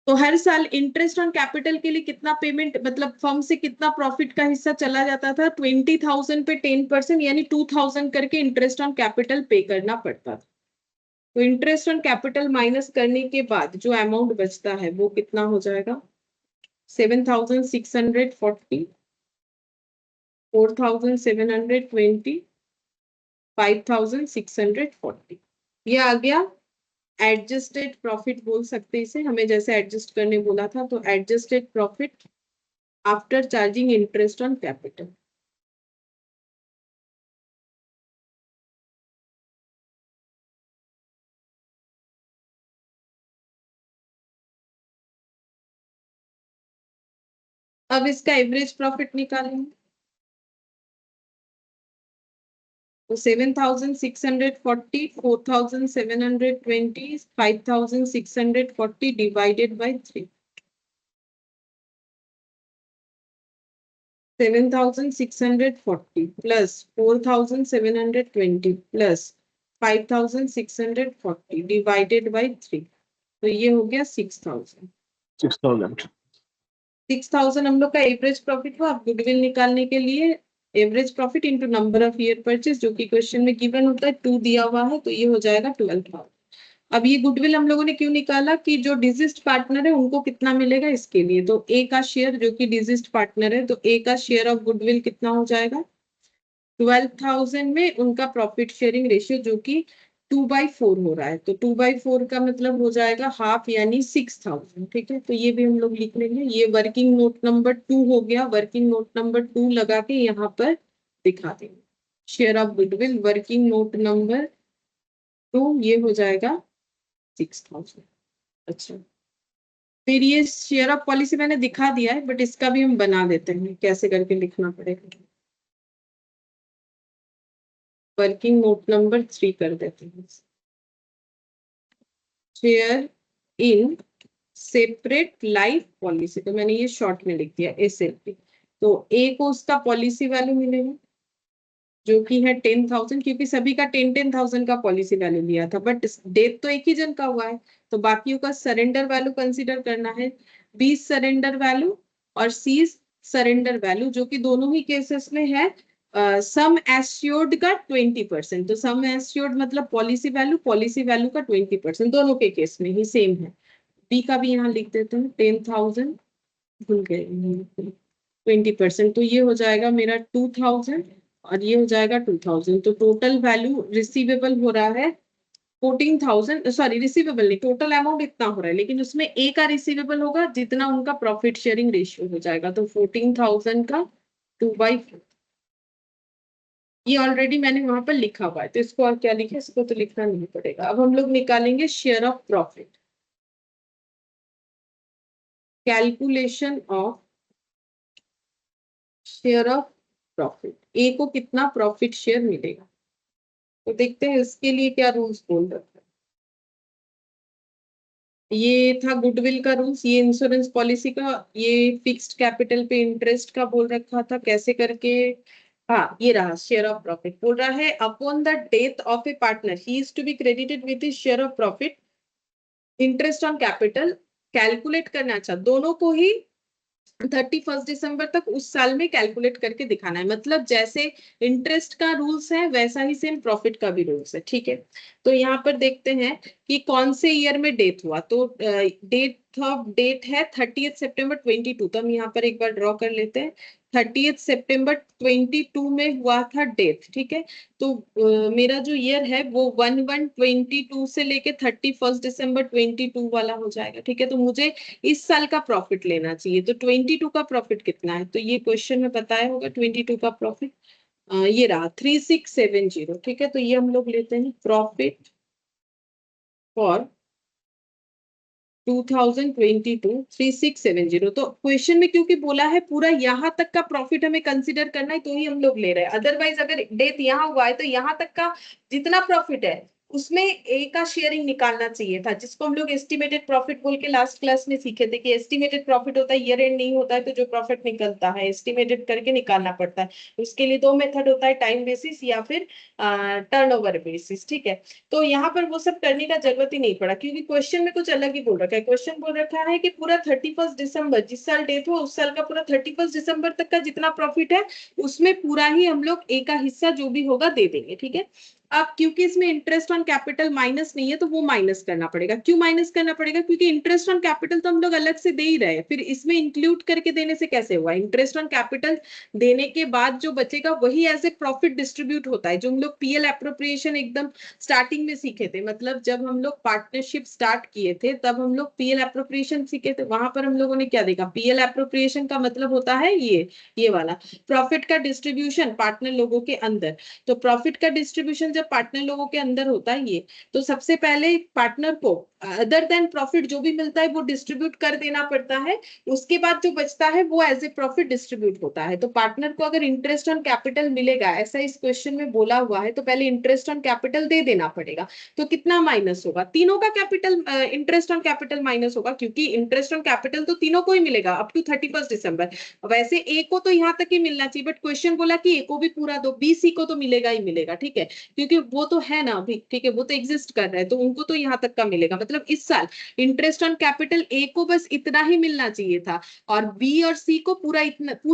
[SPEAKER 1] तो हर साल इंटरेस्ट ऑन कैपिटल के लिए कितना पेमेंट, मतलब फर्म से कितना प्रॉफिट का हिस्सा चला जाता था? 20,000 पे 10%, यानी 2,000 करके इंटरेस्ट ऑन कैपिटल पे करना पड़ता था। तो इंटरेस्ट ऑन कैपिटल माइनस करने के बाद जो अमाउंट बचता है वो कितना हो जाएगा? 7,640, 4,720, 5,640। ये आ गया एडजस्टेड प्रॉफिट, बोल सकते हैं इसे, हमें जैसे एडजस्ट करने बोला था, तो adjusted profit after charging interest on capital. अब इसका एवरेज प्रॉफिट निकालेंगे, तो 7,640, 4,720, 5,640 divided by 3। 7,640 plus 4,720 plus 5,640 divided by 3, तो ये हो गया 6,000।
[SPEAKER 3] 6,000।
[SPEAKER 1] 6,000 हम लोग का एवरेज प्रॉफिट हुआ। अब गुडविल निकालने के लिए average profit into number of year purchase, जो कि क्वेश्चन में गिवन होता है, 2 दिया हुआ है, तो ये हो जाएगा 12,000। अब ये गुडविल हम लोगों ने क्यों निकाला कि जो डिजिस्ट पार्टनर है उनको कितना मिलेगा इसके लिए, तो ए का शेयर, जो कि डिजिस्ट पार्टनर है, तो ए का शेयर ऑफ गुडविल कितना हो जाएगा? 12,000 में उनका प्रॉफिट शेयरिंग रेशियो जो कि 2/4 हो रहा है, तो 2/4 का मतलब हो जाएगा हाफ, यानी 6,000। ठीक है, तो ये भी हम लोग लिख लेंगे। ये वर्किंग नोट नंबर 2 हो गया। वर्किंग नोट नंबर 2 लगा के यहाँ पर दिखा देंगे। Share of goodwill working note number 2, ये हो जाएगा 6,000। अच्छा, फिर ये शेयर ऑफ पॉलिसी मैंने दिखा दिया है, बट इसका भी हम बना देते हैं, कैसे करके लिखना पड़ेगा। वर्किंग नोट नंबर 3 कर देते हैं। Share in separate life policy, तो मैंने ये शॉर्ट में लिख दिया SLP। तो ए को उसका पॉलिसी वैल्यू मिलेगा जो कि है 10,000, क्योंकि सभी का 10,000 का पॉलिसी वैल्यू लिया था, बट डेथ तो एक ही जन का हुआ है, तो बाकियों का सरेंडर वैल्यू कंसीडर करना है। 20 सरेंडर वैल्यू और 30 सरेंडर वैल्यू, जो कि दोनों ही केसेस में है सम एश्योर्ड का 20%। तो सम एश्योर्ड मतलब पॉलिसी वैल्यू का 20%, दोनों के केस में ही सेम है। बी का भी यहाँ लिख देते हैं 10,000, भूल गए 20%, तो ये हो जाएगा मेरा 2,000 और ये हो जाएगा 2,000। तो टोटल वैल्यू रिसीवेबल हो रहा है 14,000, सॉरी रिसीवेबल नहीं, टोटल अमाउंट इतना हो रहा है, लेकिन उसमें ए का रिसीवेबल होगा जितना उनका प्रॉफिट शेयरिंग रेशियो हो जाएगा, तो 14,000 का 2/4। ये ऑलरेडी मैंने वहां पर लिखा हुआ है, तो इसको और क्या लिखे, इसको तो लिखना नहीं पड़ेगा। अब हम लोग निकालेंगे share of profit. Calculation of share of profit, A को कितना प्रॉफिट शेयर मिलेगा, तो देखते हैं इसके लिए क्या रूल्स बोल रखा है। ये था गुडविल का रूल्स, ये इंश्योरेंस पॉलिसी का, ये फिक्स्ड कैपिटल पे इंटरेस्ट का बोल रखा था कैसे करके। हाँ, ये रहा शेयर ऑफ प्रॉफिट, बोल रहा है upon the death of a partner he is to be credited with his share of profit interest on capital. Calculate करना, अच्छा दोनों को ही 31 दिसंबर तक उस साल में कैलकुलेट करके दिखाना है, मतलब जैसे इंटरेस्ट का रूल्स है वैसा ही सेम प्रॉफिट का भी रूल्स है। ठीक है, तो यहाँ पर देखते हैं कि कौन से ईयर में डेथ हुआ, तो डेट है 30 सितंबर 22, तो हम यहाँ पर एक बार ड्रॉ कर लेते हैं। 30 सितंबर 22 में हुआ था डेथ। ठीक है, तो मेरा जो ईयर है वो 1/1/22 से लेके 31 दिसंबर 22 वाला हो जाएगा। ठीक है, तो मुझे इस साल का प्रॉफिट लेना चाहिए, तो 22 का प्रॉफिट कितना है, तो ये क्वेश्चन में बताया होगा 22 का प्रॉफिट। ये रहा 3670। ठीक है, तो ये हम लोग लेते हैं प्रॉफिट फॉर 2022 3670। तो क्वेश्चन में क्योंकि बोला है पूरा यहाँ तक का प्रॉफिट हमें कंसीडर करना है तो ही हम लोग ले रहे हैं, अदरवाइज अगर डेथ यहाँ हुआ है तो यहाँ तक का जितना प्रॉफिट है उसमें ए का शेयरिंग निकालना चाहिए था, जिसको हम लोग एस्टिमेटेड प्रॉफिट बोल के लास्ट क्लास में सीखे थे कि एस्टिमेटेड प्रॉफिट होता है, ईयर एंड नहीं होता है, तो जो प्रॉफिट निकलता है एस्टिमेटेड करके निकालना पड़ता है। उसके लिए दो मेथड होता है, टाइम बेसिस या फिर टर्नओवर बेसिस। ठीक है, तो यहाँ पर वो सब करने का जरूरत ही नहीं पड़ा क्योंकि क्वेश्चन में कुछ अलग ही बोल रखा है। क्वेश्चन बोल रखा है कि पूरा 31 दिसंबर, जिस साल डेथ हो उस साल का पूरा 31 दिसंबर तक का जितना प्रॉफिट है उसमें पूरा ही हम लोग ए का हिस्सा जो भी होगा दे देंगे। ठीक है, अब क्योंकि इसमें इंटरेस्ट ऑन कैपिटल माइनस नहीं है तो वो माइनस करना पड़ेगा। क्यों माइनस करना पड़ेगा? क्योंकि इंटरेस्ट ऑन कैपिटल तो हम लोग अलग से दे ही रहे हैं, फिर इसमें इंक्लूड करके देने से कैसे हुआ? इंटरेस्ट ऑन कैपिटल देने के बाद जो बचेगा वही एज ए प्रॉफिट डिस्ट्रीब्यूट होता है, जो हम लोग पीएल एप्रोप्रिएशन एकदम स्टार्टिंग में सीखे थे। मतलब जब हम लोग पार्टनरशिप स्टार्ट किए थे तब हम लोग पीएल एप्रोप्रिएशन सीखे थे, वहां पर हम लोगों ने क्या देखा? पीएल एप्रोप्रिएशन का मतलब होता है ये वाला प्रॉफिट का डिस्ट्रीब्यूशन पार्टनर लोगों के अंदर। तो प्रॉफिट का डिस्ट्रीब्यूशन जब पार्टनर लोगों के अंदर होता है ये, तो सबसे पहले पार्टनर को अदर देन प्रॉफिट जो भी मिलता है वो डिस्ट्रीब्यूट कर देना पड़ता है। उसके बाद जो बचता है वो एज ए प्रॉफिट डिस्ट्रीब्यूट होता है। तो पार्टनर को अगर इंटरेस्ट ऑन कैपिटल मिलेगा, ऐसा इस क्वेश्चन में बोला हुआ है, तो पहले इंटरेस्ट ऑन कैपिटल दे देना पड़ेगा। तो कितना माइनस होगा? तीनों का capital, interest on capital minus होगा, क्योंकि इंटरेस्ट ऑन कैपिटल तो तीनों को ही मिलेगा अप टू 31 दिसंबर। वैसे ए को तो यहाँ तक ही मिलना चाहिए, बट क्वेश्चन बोला कि ए को भी पूरा दो, बी सी को तो मिलेगा ही मिलेगा। ठीक है, क्योंकि वो तो है ना अभी, ठीक है, वो तो एग्जिस्ट कर रहा है, तो उनको तो यहाँ तक का मिलेगा। मतलब इस साल इंटरेस्ट ऑन कैपिटल ए को बस इतना ही मिलना चाहिए था और बी और सी को पूरा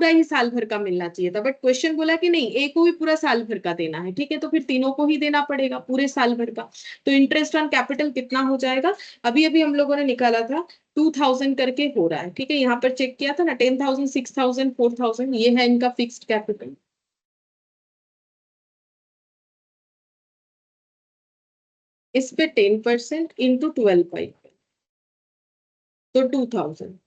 [SPEAKER 1] ही साल भर का मिलना चाहिए था, बट क्वेश्चन बोला कि नहीं, ए को भी पूरा साल भर का देना है। ठीक है, तो फिर तीनों को ही देना पड़ेगा पूरे साल भर का। तो इंटरेस्ट ऑन कैपिटल कितना हो जाएगा? अभी अभी हम लोगों ने निकाला था 2000 करके हो रहा है। ठीक है, यहाँ पर चेक किया था ना, 10,000, 6,000, 4,000, ये है इनका फिक्स्ड कैपिटल। इस पे 10% इंटू 12 तो 2000।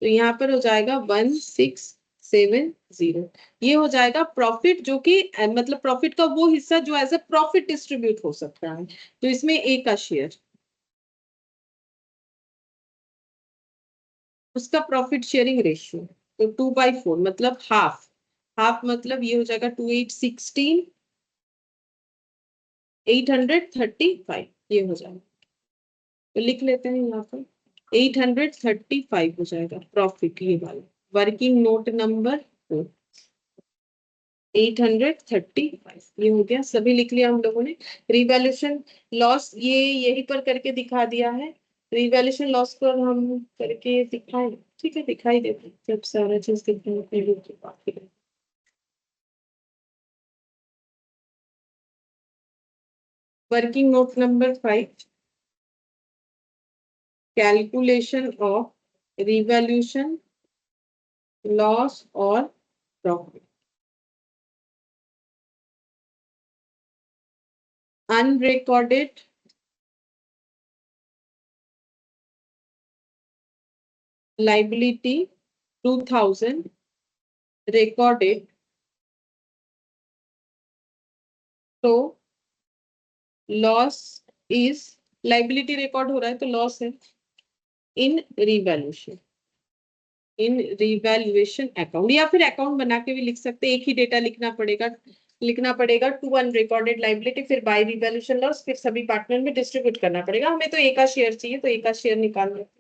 [SPEAKER 1] तो यहाँ पर हो जाएगा 1670। ये हो जाएगा प्रॉफिट, जो कि मतलब प्रॉफिट का वो हिस्सा जो एज ए प्रॉफिट डिस्ट्रीब्यूट हो सकता है। तो इसमें ए का शेयर, उसका प्रॉफिट शेयरिंग रेशियो, तो 2/4 मतलब हाफ। हाफ मतलब ये हो जाएगा 2816 835, ये हो जाएगा। तो लिख लेते हैं यहाँ पर 835 हो जाएगा प्रॉफिट, ये वाला वर्किंग नोट नंबर 835 ये हो गया। सभी लिख लिया हम लोगों ने। रिवैल्यूएशन लॉस ये यहीं पर करके दिखा दिया है। रिवैल्यूएशन लॉस को हम करके दिखाएं, ठीक है, दिखाई देते हैं जब सारा चीज दिखाई। Working note number 5, calculation of revaluation loss और प्रॉफिट। अनरिकॉर्डेड liability 2000, recorded तो लॉस इज, लाइबिलिटी रिकॉर्ड हो रहा है तो लॉस है इन रिवैल्यूएशन, इन रिवैल्यूएशन अकाउंट, या फिर अकाउंट बना के भी लिख सकते हैं। एक ही डेटा लिखना पड़ेगा टू अनरिकॉर्डेड लाइबिलिटी, फिर बाय रिवैल्यूएशन लॉस, फिर सभी पार्टनर में डिस्ट्रीब्यूट करना पड़ेगा। हमें तो एक का शेयर चाहिए तो एक का शेयर निकाल लेते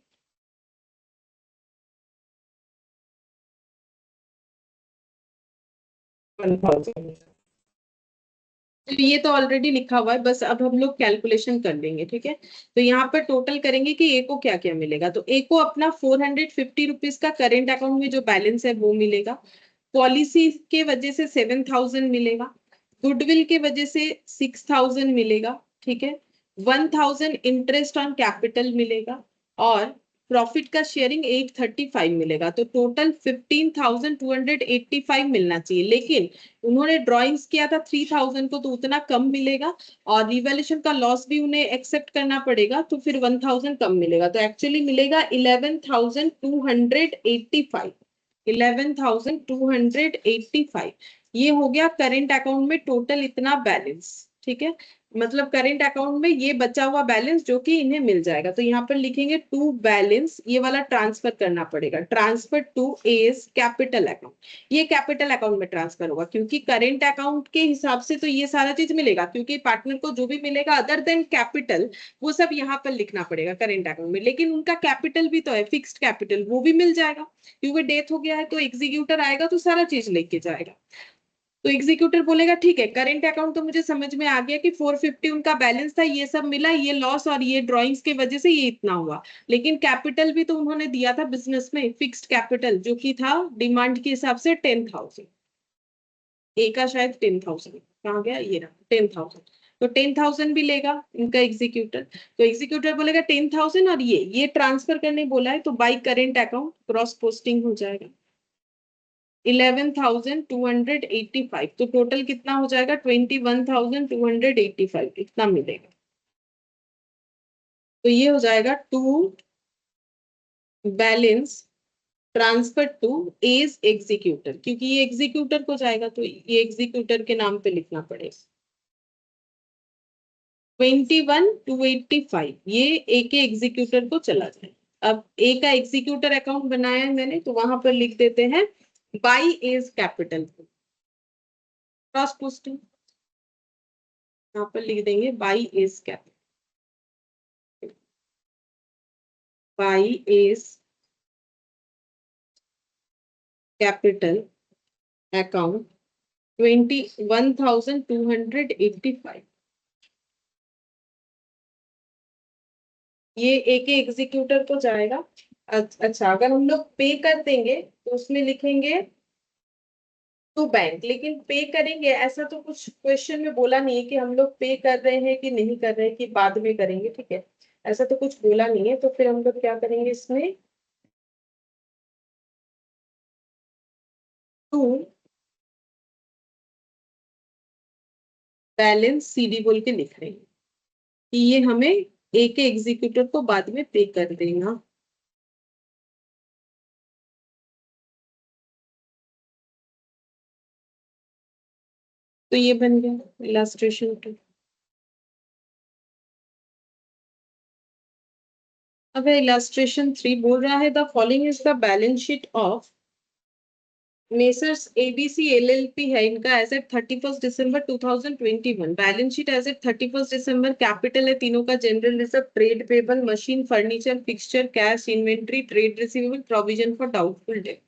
[SPEAKER 1] 1000। तो ये तो ऑलरेडी लिखा हुआ है, बस अब हम लोग कैलकुलेशन कर लेंगे। ठीक है, तो यहाँ पर टोटल करेंगे कि ए को क्या क्या मिलेगा। तो ए को अपना 450 रुपीज का करेंट अकाउंट में जो बैलेंस है वो मिलेगा। पॉलिसी के वजह से 7000 मिलेगा। गुडविल के वजह से 6000 मिलेगा। ठीक है, 1000 इंटरेस्ट ऑन कैपिटल मिलेगा और प्रॉफिट का शेयरिंग 835 मिलेगा। तो टोटल 15,285 मिलना चाहिए, लेकिन उन्होंने ड्रॉइंग्स किया था 3000 को, तो उतना कम मिलेगा और रिवैल्यूएशन का लॉस भी उन्हें एक्सेप्ट करना पड़ेगा, तो फिर 1000 कम मिलेगा। तो एक्चुअली मिलेगा 11,285, 11,285। ये हो गया करेंट अकाउंट में टोटल इतना बैलेंस। ठीक है, मतलब करेंट अकाउंट में ये बचा हुआ बैलेंस जो कि इन्हें मिल जाएगा, तो यहाँ पर लिखेंगे टू बैलेंस, ये वाला ट्रांसफर करना पड़ेगा, transfer to A's capital account. ये कैपिटल अकाउंट में ट्रांसफर होगा क्योंकि करेंट अकाउंट के हिसाब से तो ये सारा चीज मिलेगा, क्योंकि पार्टनर को जो भी मिलेगा अदर देन कैपिटल वो सब यहाँ पर लिखना पड़ेगा करेंट अकाउंट में। लेकिन उनका कैपिटल भी तो है, फिक्स्ड कैपिटल, वो भी मिल जाएगा क्योंकि डेथ हो गया है, तो एग्जीक्यूटर आएगा तो सारा चीज लेके जाएगा। तो एग्जीक्यूटर बोलेगा ठीक है, करेंट अकाउंट तो मुझे समझ में आ गया कि 450 उनका बैलेंस था, ये सब मिला, ये लॉस और ये ड्रॉइंग्स की वजह से ये इतना हुआ। लेकिन कैपिटल भी तो उन्होंने दिया था बिजनेस में, फिक्स्ड कैपिटल जो कि था डिमांड के हिसाब से 10,000। ए का शायद 10,000 कहाँ गया, ये रहा 10,000। तो 10,000 भी लेगा इनका एग्जीक्यूटर। तो एग्जीक्यूटर बोलेगा 10,000 और ये ट्रांसफर करने बोला है, तो by current account cross posting हो जाएगा 11,285। तो टोटल कितना हो जाएगा 21,285, इतना मिलेगा। तो ये हो जाएगा to balance transfer to A's executor, क्योंकि ये एग्जीक्यूटर को जाएगा तो ये एग्जीक्यूटर के नाम पे लिखना पड़ेगा। 21,285 ये ए के एग्जीक्यूटर को चला जाए। अब ए का एग्जीक्यूटर अकाउंट बनाया है मैंने, तो वहां पर लिख देते हैं by A's capital, cross posting यहाँ पर लिख देंगे by A's capital, by A's capital account 21,285। ये एक एग्जीक्यूटर को जाएगा। अच्छा, अगर हम लोग पे कर देंगे तो उसमें लिखेंगे टू बैंक, लेकिन पे करेंगे ऐसा तो कुछ क्वेश्चन में बोला नहीं है कि हम लोग पे कर रहे हैं कि नहीं कर रहे हैं कि बाद में करेंगे, ठीक है, ऐसा तो कुछ बोला नहीं है। तो फिर हम लोग क्या करेंगे इसमें, टू बैलेंस सीडी बोल के लिख रहे हैं कि ये हमें एक एग्जीक्यूटर को बाद में पे कर देगा। तो ये बन गया इलास्ट्रेशन 2। अब इलास्ट्रेशन 3 बोल रहा है the following is the balance sheet of messrs ABC LLP है, इनका एज एट 31 दिसंबर 2021। बैलेंस शीट एज एट 31 दिसंबर, कैपिटल है तीनों का general reserve, trade payable, machine, furniture, fixture, cash, inventory, trade receivable, provision for doubtful date.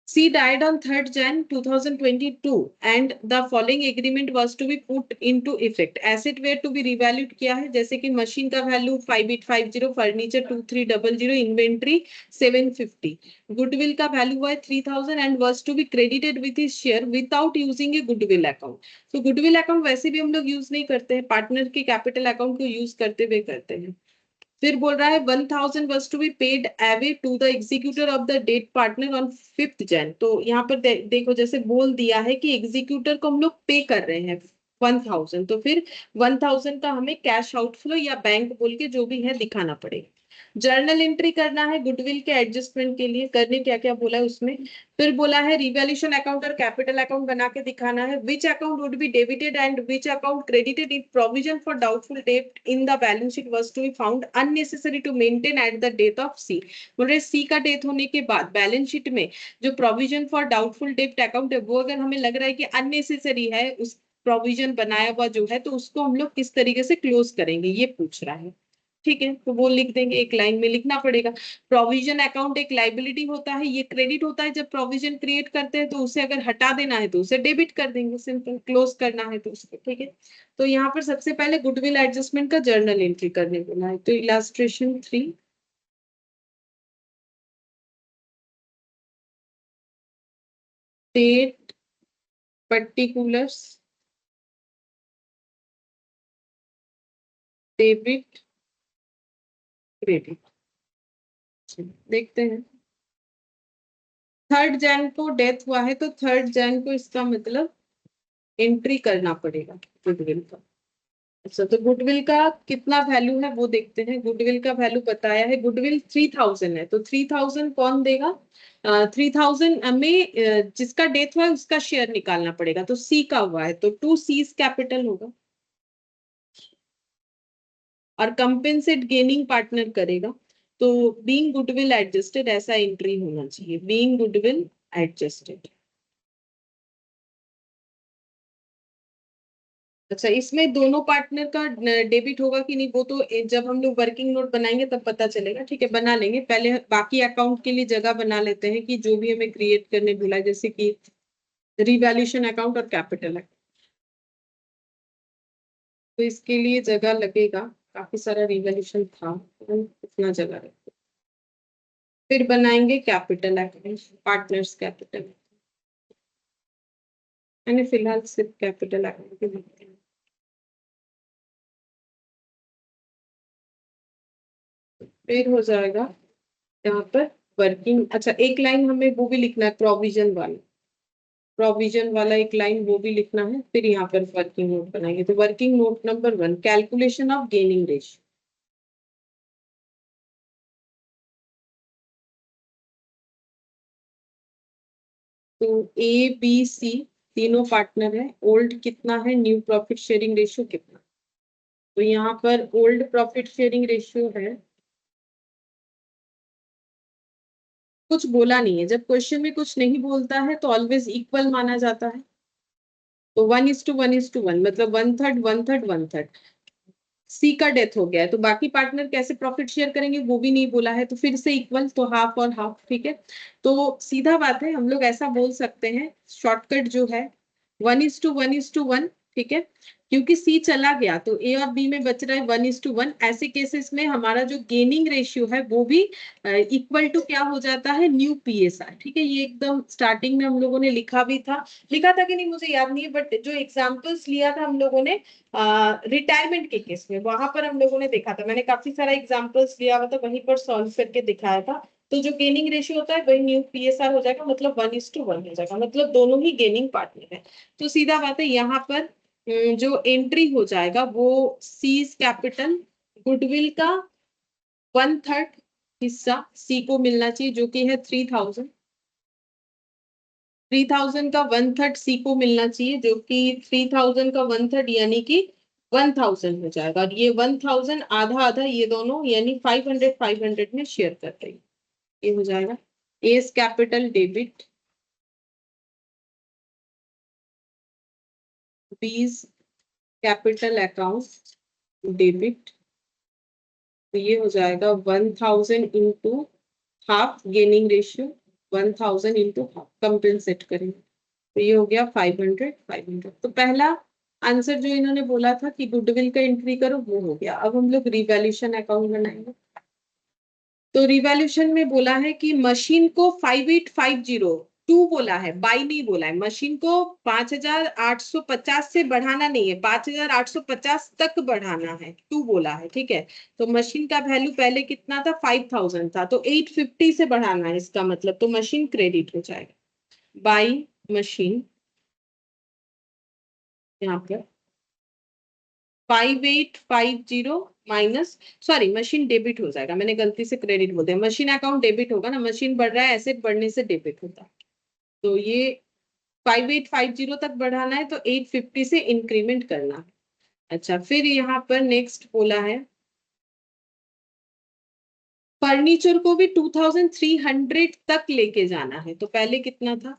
[SPEAKER 1] C died on 3rd Jan 2022 and the following agreement was to be put into effect. Asset were to be revalued किया है, जैसे कि machine का value 5850, furniture 2300, inventory 750, goodwill का value हुआ है 3,000 and was to be credited with his share without using a goodwill account. तो goodwill account वैसे भी हम लोग यूज नहीं करते हैं, पार्टनर के कैपिटल अकाउंट को यूज करते हुए करते हैं। फिर बोल रहा है 1,000 was to be paid away to the executor of the dead partner on 5th Jan। तो यहाँ पर देखो जैसे बोल दिया है कि एग्जीक्यूटर को हम लोग पे कर रहे हैं 1,000, तो फिर 1,000 का हमें कैश आउटफ्लो या बैंक बोल के जो भी है दिखाना पड़ेगा। जर्नल एंट्री करना है गुडविल के एडजस्टमेंट के लिए, करने क्या क्या बोला है उसमें। फिर बोला है रिवैल्यूएशन अकाउंट और कैपिटल अकाउंट बना के दिखाना है, which account would be debited and which account credited if provision for doubtful debt in the balance sheet was to be found unnecessary to maintain at the date of C. बोल रहे सी का death होने के बाद balance sheet में जो provision for doubtful date account है वो अगर हमें लग रहा है कि अननेसेसरी है, उस प्रोविजन बनाया हुआ जो है, तो उसको हम लोग किस तरीके से क्लोज करेंगे ये पूछ रहा है। ठीक है, तो वो लिख देंगे, एक लाइन में लिखना पड़ेगा। प्रोविजन अकाउंट एक लाइबिलिटी होता है, ये क्रेडिट होता है जब प्रोविजन क्रिएट करते हैं, तो उसे अगर हटा देना है तो उसे डेबिट कर देंगे, सिंपल, क्लोज करना है तो उसको, ठीक है। तो यहाँ पर सबसे पहले गुडविल एडजस्टमेंट का जर्नल एंट्री करने बोला है, तो illustration 3 date particulars debit credit, देखते हैं। 3rd Jan को डेथ हुआ है, तो 3rd Jan को इसका मतलब एंट्री करना पड़ेगा गुडविल का। अच्छा, तो गुडविल का कितना वैल्यू है वो देखते हैं। गुडविल का वैल्यू बताया है, गुडविल 3,000 है, तो 3,000 कौन देगा, 3,000 में जिसका डेथ हुआ है उसका शेयर निकालना पड़ेगा, तो सी का हुआ है तो 2 C's कैपिटल होगा। और कंपेंसेट गेनिंग पार्टनर करेगा। तो बीइंग गुडविल एडजस्टेड ऐसा एंट्री होना चाहिए, बीइंग गुडविल एडजस्टेड। अच्छा, इसमें दोनों पार्टनर का डेबिट होगा कि नहीं वो तो जब हम लोग वर्किंग नोट बनाएंगे तब पता चलेगा। ठीक है, बना लेंगे, पहले बाकी अकाउंट के लिए जगह बना लेते हैं कि जो भी हमें क्रिएट करने भूला, जैसे कि रिवैल्यूएशन अकाउंट और कैपिटल अकाउंट। तो इसके लिए जगह लगेगा, काफी सारा रिवैल्यूएशन था तो इतना जगह रखें। फिर बनाएंगे कैपिटल अकाउंट, पार्टनर्स कैपिटल। मैंने फिलहाल सिर्फ कैपिटल अकाउंट के लिखते हैं। फिर हो जाएगा यहाँ पर वर्किंग। अच्छा, एक लाइन हमें वो भी लिखना है, प्रोविजन वाला, प्रोविजन वाला एक लाइन वो भी लिखना है। फिर यहाँ पर वर्किंग नोट बनाएंगे। तो working note number 1, calculation of gaining ratio. तो ए बी सी तीनों पार्टनर है। ओल्ड कितना है, न्यू प्रॉफिट शेयरिंग रेशियो कितना। तो यहाँ पर ओल्ड प्रॉफिट शेयरिंग रेशियो है, कुछ बोला नहीं है। जब क्वेश्चन में कुछ नहीं बोलता है तो ऑलवेज इक्वल माना जाता है। तो 1:1:1 मतलब 1/3 1/3 1/3। सी का डेथ हो गया है तो बाकी पार्टनर कैसे प्रॉफिट शेयर करेंगे वो भी नहीं बोला है, तो फिर से इक्वल, तो हाफ और हाफ। ठीक है, तो सीधा बात है, हम लोग ऐसा बोल सकते हैं, शॉर्टकट जो है 1:1:1। ठीक है, क्योंकि सी चला गया तो ए और बी में बच रहा है 1:1। ऐसे केसेस में हमारा जो गेनिंग रेशियो है वो भी इक्वल टू क्या हो जाता है, न्यू पीएसआर। ठीक है, ये एकदम स्टार्टिंग में हम लोगों ने लिखा भी था, लिखा था कि नहीं मुझे याद नहीं है, बट जो एग्जाम्पल्स लिया था हम लोगों ने रिटायरमेंट के केस में, वहां पर हम लोगों ने देखा था, मैंने काफी सारा एग्जाम्पल्स लिया हुआ था, वहीं पर सॉल्व करके दिखाया था। तो जो गेनिंग रेशियो होता है वही न्यू पीएसआर हो जाएगा, मतलब 1:1 हो जाएगा, मतलब दोनों ही गेनिंग पार्टनर है। तो सीधा बात है, यहाँ पर जो एंट्री हो जाएगा वो सीज कैपिटल गुडविल का 1/3 हिस्सा सी को मिलना चाहिए, जो कि है 3000। 3000 का 1/3 सी को मिलना चाहिए, जो कि 3000 का 1/3 यानी कि 1000 हो जाएगा। और ये 1000 आधा आधा ये दोनों यानी 500 500 में शेयर कर रही है। ये हो जाएगा एस कैपिटल डेबिट, बीज कैपिटल अकाउंट डेबिट। तो ये हो जाएगा 1000 into half gaining ratio, 1000 into half compensate करेंगे। तो ये हो गया 500 500। तो पहला आंसर जो इन्होंने बोला था कि गुडविल का एंट्री करो वो हो गया। अब हम लोग रिवैल्यूएशन अकाउंट बनाएंगे। तो रिवैल्यूएशन में बोला है कि मशीन को 5850 बोला है, बाई नहीं बोला है। मशीन को 5850 से बढ़ाना नहीं है, 5850 तक बढ़ाना है, टू बोला है। ठीक है, तो मशीन का वैल्यू पहले कितना था, 5000 था, तो 850 से बढ़ाना है इसका मतलब, तो मशीन क्रेडिट हो जाएगा। बाई मशीन यहाँ पर 5850 माइनस, सॉरी मशीन डेबिट हो जाएगा, मैंने गलती से क्रेडिट बोल दिया। मशीन अकाउंट डेबिट होगा ना, मशीन बढ़ रहा है, एसेट बढ़ने से डेबिट होता है। तो ये 5850 तक बढ़ाना है तो 850 से इंक्रीमेंट करना है। अच्छा, फिर यहाँ पर नेक्स्ट बोला है फर्नीचर को भी 2300 तक लेके जाना है। तो पहले कितना था,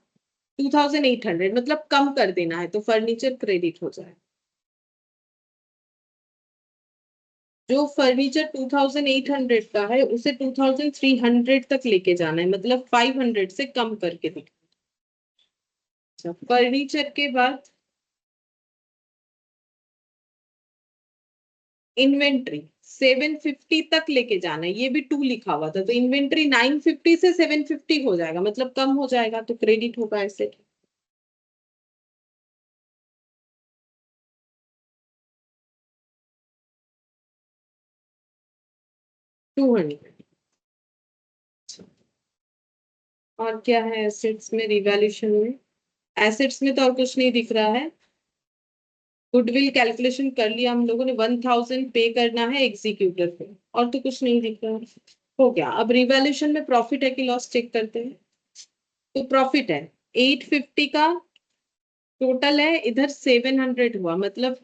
[SPEAKER 1] 2800, मतलब कम कर देना है, तो फर्नीचर क्रेडिट हो जाए। जो फर्नीचर 2800 का है उसे 2300 तक लेके जाना है, मतलब 500 से कम करके दिखा। अच्छा, फर्नीचर के बाद इन्वेंट्री 750 तक लेके जाना है, ये भी 2 लिखा हुआ था, तो इन्वेंट्री 950 से 750 हो जाएगा, मतलब कम हो जाएगा, तो क्रेडिट होगा ऐसे। 200। और क्या है एसेट्स में, रिवैल्यूएशन में, एसेट्स में तो और कुछ नहीं दिख रहा है। गुडविल कैलकुलेशन कर लिया हम लोगों ने, 1000 पे करना है एग्जीक्यूटर पे, और तो कुछ नहीं दिख रहा है। हो गया। अब रिवैल्यूएशन में प्रॉफिट है कि लॉस चेक करते हैं। तो प्रॉफिट है 850 का, टोटल है इधर 700 हुआ, मतलब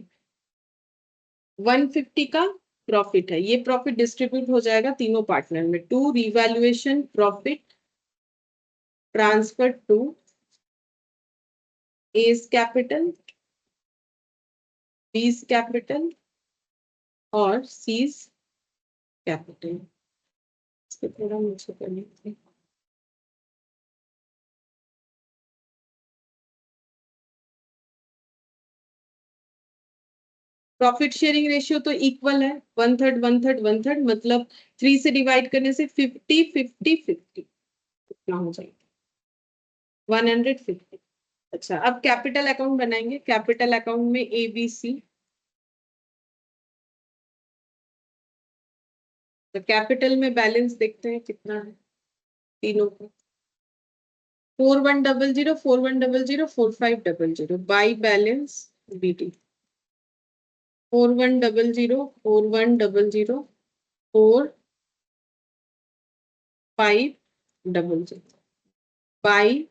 [SPEAKER 1] 150 का प्रॉफिट है, ये प्रॉफिट डिस्ट्रीब्यूट हो जाएगा तीनों पार्टनर में। To revaluation profit transfer to A's capital, B's capital और सीज कैपिटल। इसको थोड़ा मुझे करने दीजिए। प्रॉफिट शेयरिंग रेशियो तो इक्वल है, 1/3 1/3 1/3, मतलब 3 से डिवाइड करने से 50 50 50 कितना हो जाएगा 150। अच्छा, अब कैपिटल अकाउंट बनाएंगे। कैपिटल अकाउंट में ABC, तो कैपिटल में बैलेंस देखते हैं कितना है तीनों का। 4100 4100 4500 by balance BD 4100 4100 4500 by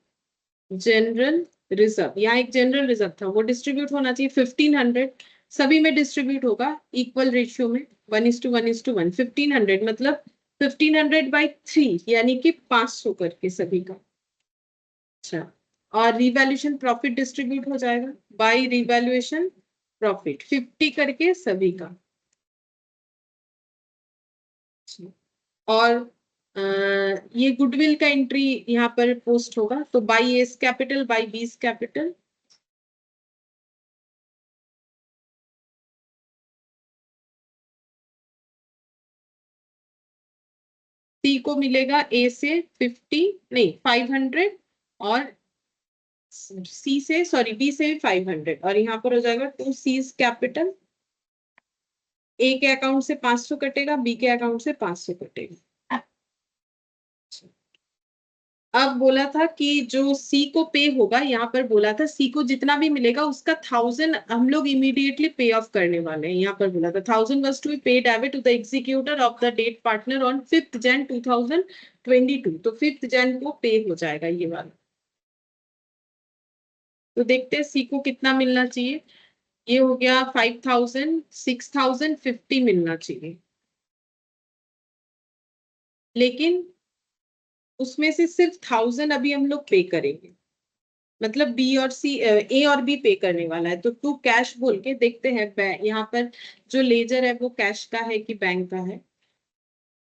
[SPEAKER 1] general reserve. यहाँ एक जनरल रिजर्व था, वो डिस्ट्रीब्यूट होना चाहिए 1500, सभी में डिस्ट्रीब्यूट होगा इक्वल रेशियो में 1:1:1। 1500 मतलब 1500 बाई 3 यानी कि 500 करके सभी का। अच्छा, और रिवैल्यूएशन प्रॉफिट डिस्ट्रीब्यूट हो जाएगा बाय रिवैल्यूएशन प्रॉफिट 50 करके सभी का। अच्छा, और ये गुडविल का एंट्री यहाँ पर पोस्ट होगा, तो by A's capital by B's capital. C को मिलेगा ए से 50 नहीं 500, और सी से सॉरी बी से 500, और यहाँ पर हो जाएगा टू सीज कैपिटल। ए के अकाउंट से 500 कटेगा, बी के अकाउंट से 500 कटेगा। अब बोला था कि जो सी को पे होगा, यहाँ पर बोला था सी को जितना भी मिलेगा उसका 1000 हम लोग इमीडिएटली पे ऑफ करने वाले हैं। यहाँ पर बोला था 1000 was to be paid away to the executor of the date partner on 5th Jan 2022, तो 5th Jan को पे हो जाएगा ये वाला। तो देखते हैं सी को कितना मिलना चाहिए। ये हो गया 5000 6050 मिलना चाहिए, लेकिन उसमें से सिर्फ 1000 अभी हम लोग पे करेंगे, मतलब बी और सी ए और बी पे करने वाला है। तो टू कैश बोल के देखते हैं यहाँ पर जो लेजर है वो कैश का है कि बैंक का है।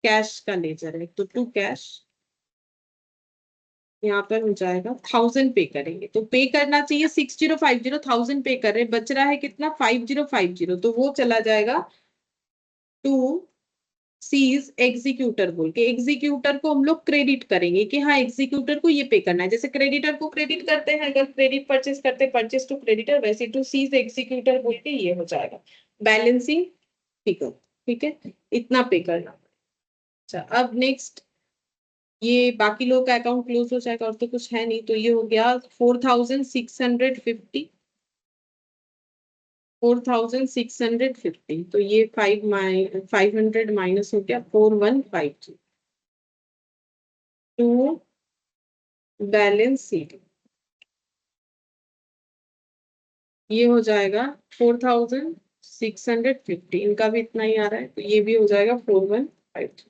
[SPEAKER 1] कैश का लेजर है, तो टू कैश यहाँ पर हो जाएगा 1000 पे करेंगे, तो पे करना चाहिए 6050, 1000 पे कर रहे, बच रहा है कितना 5050, तो वो चला जाएगा टू सीज एग्जीक्यूटर बोल के। एग्जीक्यूटर को हम लोग क्रेडिट करेंगे कि हाँ एग्जीक्यूटर को ये पे करना है, जैसे क्रेडिटर को क्रेडिट करते हैं अगर क्रेडिट परचेस करते हैं, परचेस टू क्रेडिटर, वैसे टू सीज एग्जीक्यूटर बोल के ये हो जाएगा बैलेंसिंग फिगर। ठीक है, इतना पे करना। अच्छा, अब नेक्स्ट ये बाकी लोग का अकाउंट क्लोज हो जाएगा, और तो कुछ है नहीं, तो ये हो गया 4650 4650, तो ये 500 माइनस हो गया 4150 टू बैलेंस शीट। ये हो जाएगा 4650, इनका भी इतना ही आ रहा है, तो ये भी हो जाएगा 4150।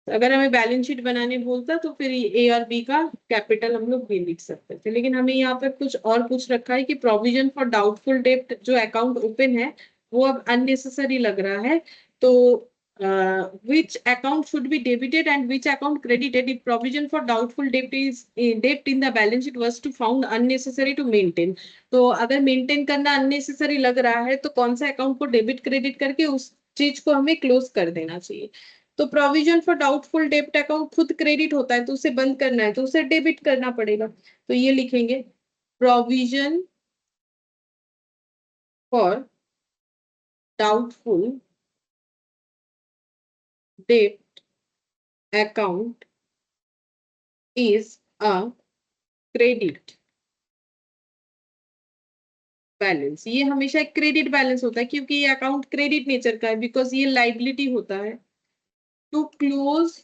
[SPEAKER 1] अगर हमें बैलेंस शीट बनाने बोलता तो फिर ए और बी का कैपिटल हम लोग भी लिख सकते थे, लेकिन हमें यहाँ पर कुछ और पूछ रखा है कि प्रोविजन फॉर डाउटफुल डेब्ट जो अकाउंट ओपन है वो अब अननेसेसरी लग रहा है, तो which account should be debited and which account credited if provision for doubtful debt in the balance sheet was to found unnecessary to maintain। तो अगर मेंटेन करना अननेसेसरी लग रहा है तो कौन सा अकाउंट को डेबिट क्रेडिट करके उस चीज को हमें क्लोज कर देना चाहिए। तो प्रोविजन फॉर डाउटफुल डेब्ट अकाउंट खुद क्रेडिट होता है, तो उसे बंद करना है तो उसे डेबिट करना पड़ेगा, तो ये लिखेंगे प्रोविजन फॉर डाउटफुल डेब्ट account is a credit balance. ये हमेशा एक क्रेडिट बैलेंस होता है क्योंकि ये अकाउंट क्रेडिट नेचर का है, बिकॉज ये लाइबिलिटी होता है। To close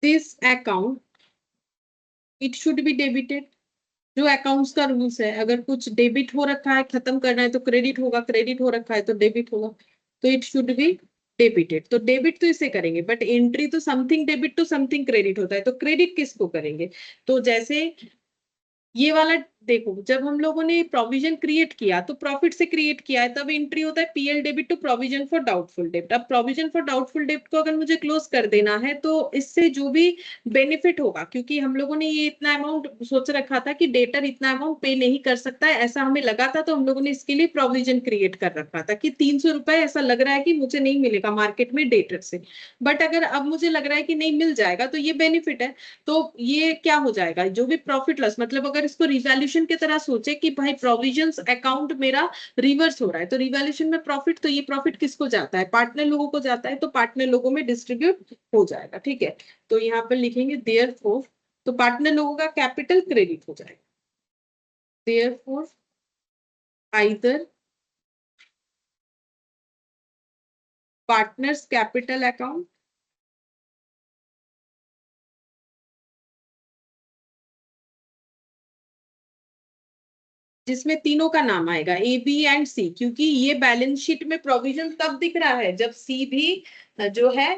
[SPEAKER 1] this account it should be debited, जो अकाउंट्स का रूल्स है, अगर कुछ डेबिट हो रखा है खत्म करना है तो क्रेडिट होगा, क्रेडिट हो रखा है तो डेबिट होगा, तो इट शुड बी डेबिटेड। तो डेबिट तो इसे करेंगे, बट एंट्री तो something debit to something credit होता है, तो क्रेडिट किसको करेंगे? तो जैसे ये वाला देखो, जब हम लोगों ने प्रोविजन क्रिएट किया तो प्रॉफिट से क्रिएट किया है, तब एंट्री होता है PL debit to provision for doubtful डेब्ट। अब प्रोविजन फॉर डाउटफुल डेब्ट को अगर मुझे क्लोज कर देना है तो इससे जो भी बेनिफिट होगा, क्योंकि हम लोगों ने ये इतना अमाउंट सोच रखा था कि डेटर इतना अमाउंट पे नहीं कर सकता है, ऐसा हमें लगा था, तो हम लोगों ने इसके लिए प्रोविजन क्रिएट कर रखा था कि 300 रुपए ऐसा लग रहा है कि मुझे नहीं मिलेगा मार्केट में डेटर से, बट अगर अब मुझे लग रहा है कि नहीं मिल जाएगा तो ये बेनिफिट है। तो ये क्या हो जाएगा, जो भी प्रॉफिट लॉस, मतलब अगर इसको रिवैल्यूएशन की तरह सोचे कि भाई प्रोविजंस अकाउंट मेरा रिवर्स हो रहा है, तो रिवैल्यूएशन में प्रॉफिट, तो ये प्रॉफिट किसको जाता है? पार्टनर लोगों को जाता है, तो पार्टनर लोगों में डिस्ट्रीब्यूट हो जाएगा। ठीक है, तो यहाँ पर लिखेंगे देयरफॉर, तो पार्टनर लोगों का कैपिटल क्रेडिट हो जाएगा। Therefore either partners capital account जिसमें तीनों का नाम आएगा ए बी एंड सी, क्योंकि ये बैलेंस शीट में प्रोविजन तब दिख रहा है जब सी भी जो है,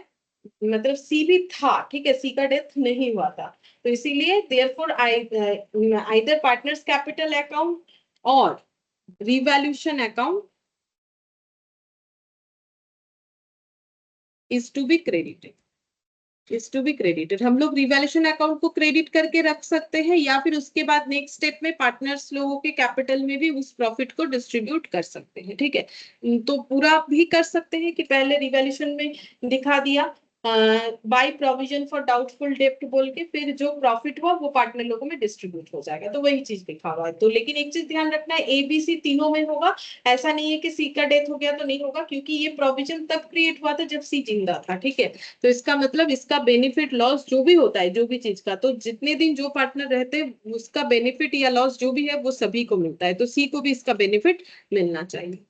[SPEAKER 1] मतलब सी भी था, ठीक है, सी का डेथ नहीं हुआ था, तो इसीलिए therefore either partners capital account और revaluation account is to be credited, is to be credited. हम लोग रिवैल्यूएशन अकाउंट को क्रेडिट करके रख सकते हैं, या फिर उसके बाद नेक्स्ट स्टेप में पार्टनर्स लोगों के कैपिटल में भी उस प्रॉफिट को डिस्ट्रीब्यूट कर सकते हैं। ठीक है, तो पूरा भी कर सकते हैं कि पहले रिवैल्यूएशन में दिखा दिया बाय प्रोविजन फॉर डाउटफुल डेब्ट बोल के, फिर जो प्रॉफिट हुआ वो पार्टनर लोगों में डिस्ट्रीब्यूट हो जाएगा, तो वही चीज लिखा हुआ है। तो लेकिन एक चीज ध्यान रखना है, ए बी सी तीनों में होगा, ऐसा नहीं है कि सी का डेथ हो गया तो नहीं होगा, क्योंकि ये प्रोविजन तब क्रिएट हुआ था जब सी जिंदा था। ठीक है, तो इसका मतलब इसका बेनिफिट लॉस जो भी होता है, जो भी चीज का, तो जितने दिन जो पार्टनर रहते हैं उसका बेनिफिट या लॉस जो भी है वो सभी को मिलता है, तो सी को भी इसका बेनिफिट मिलना चाहिए।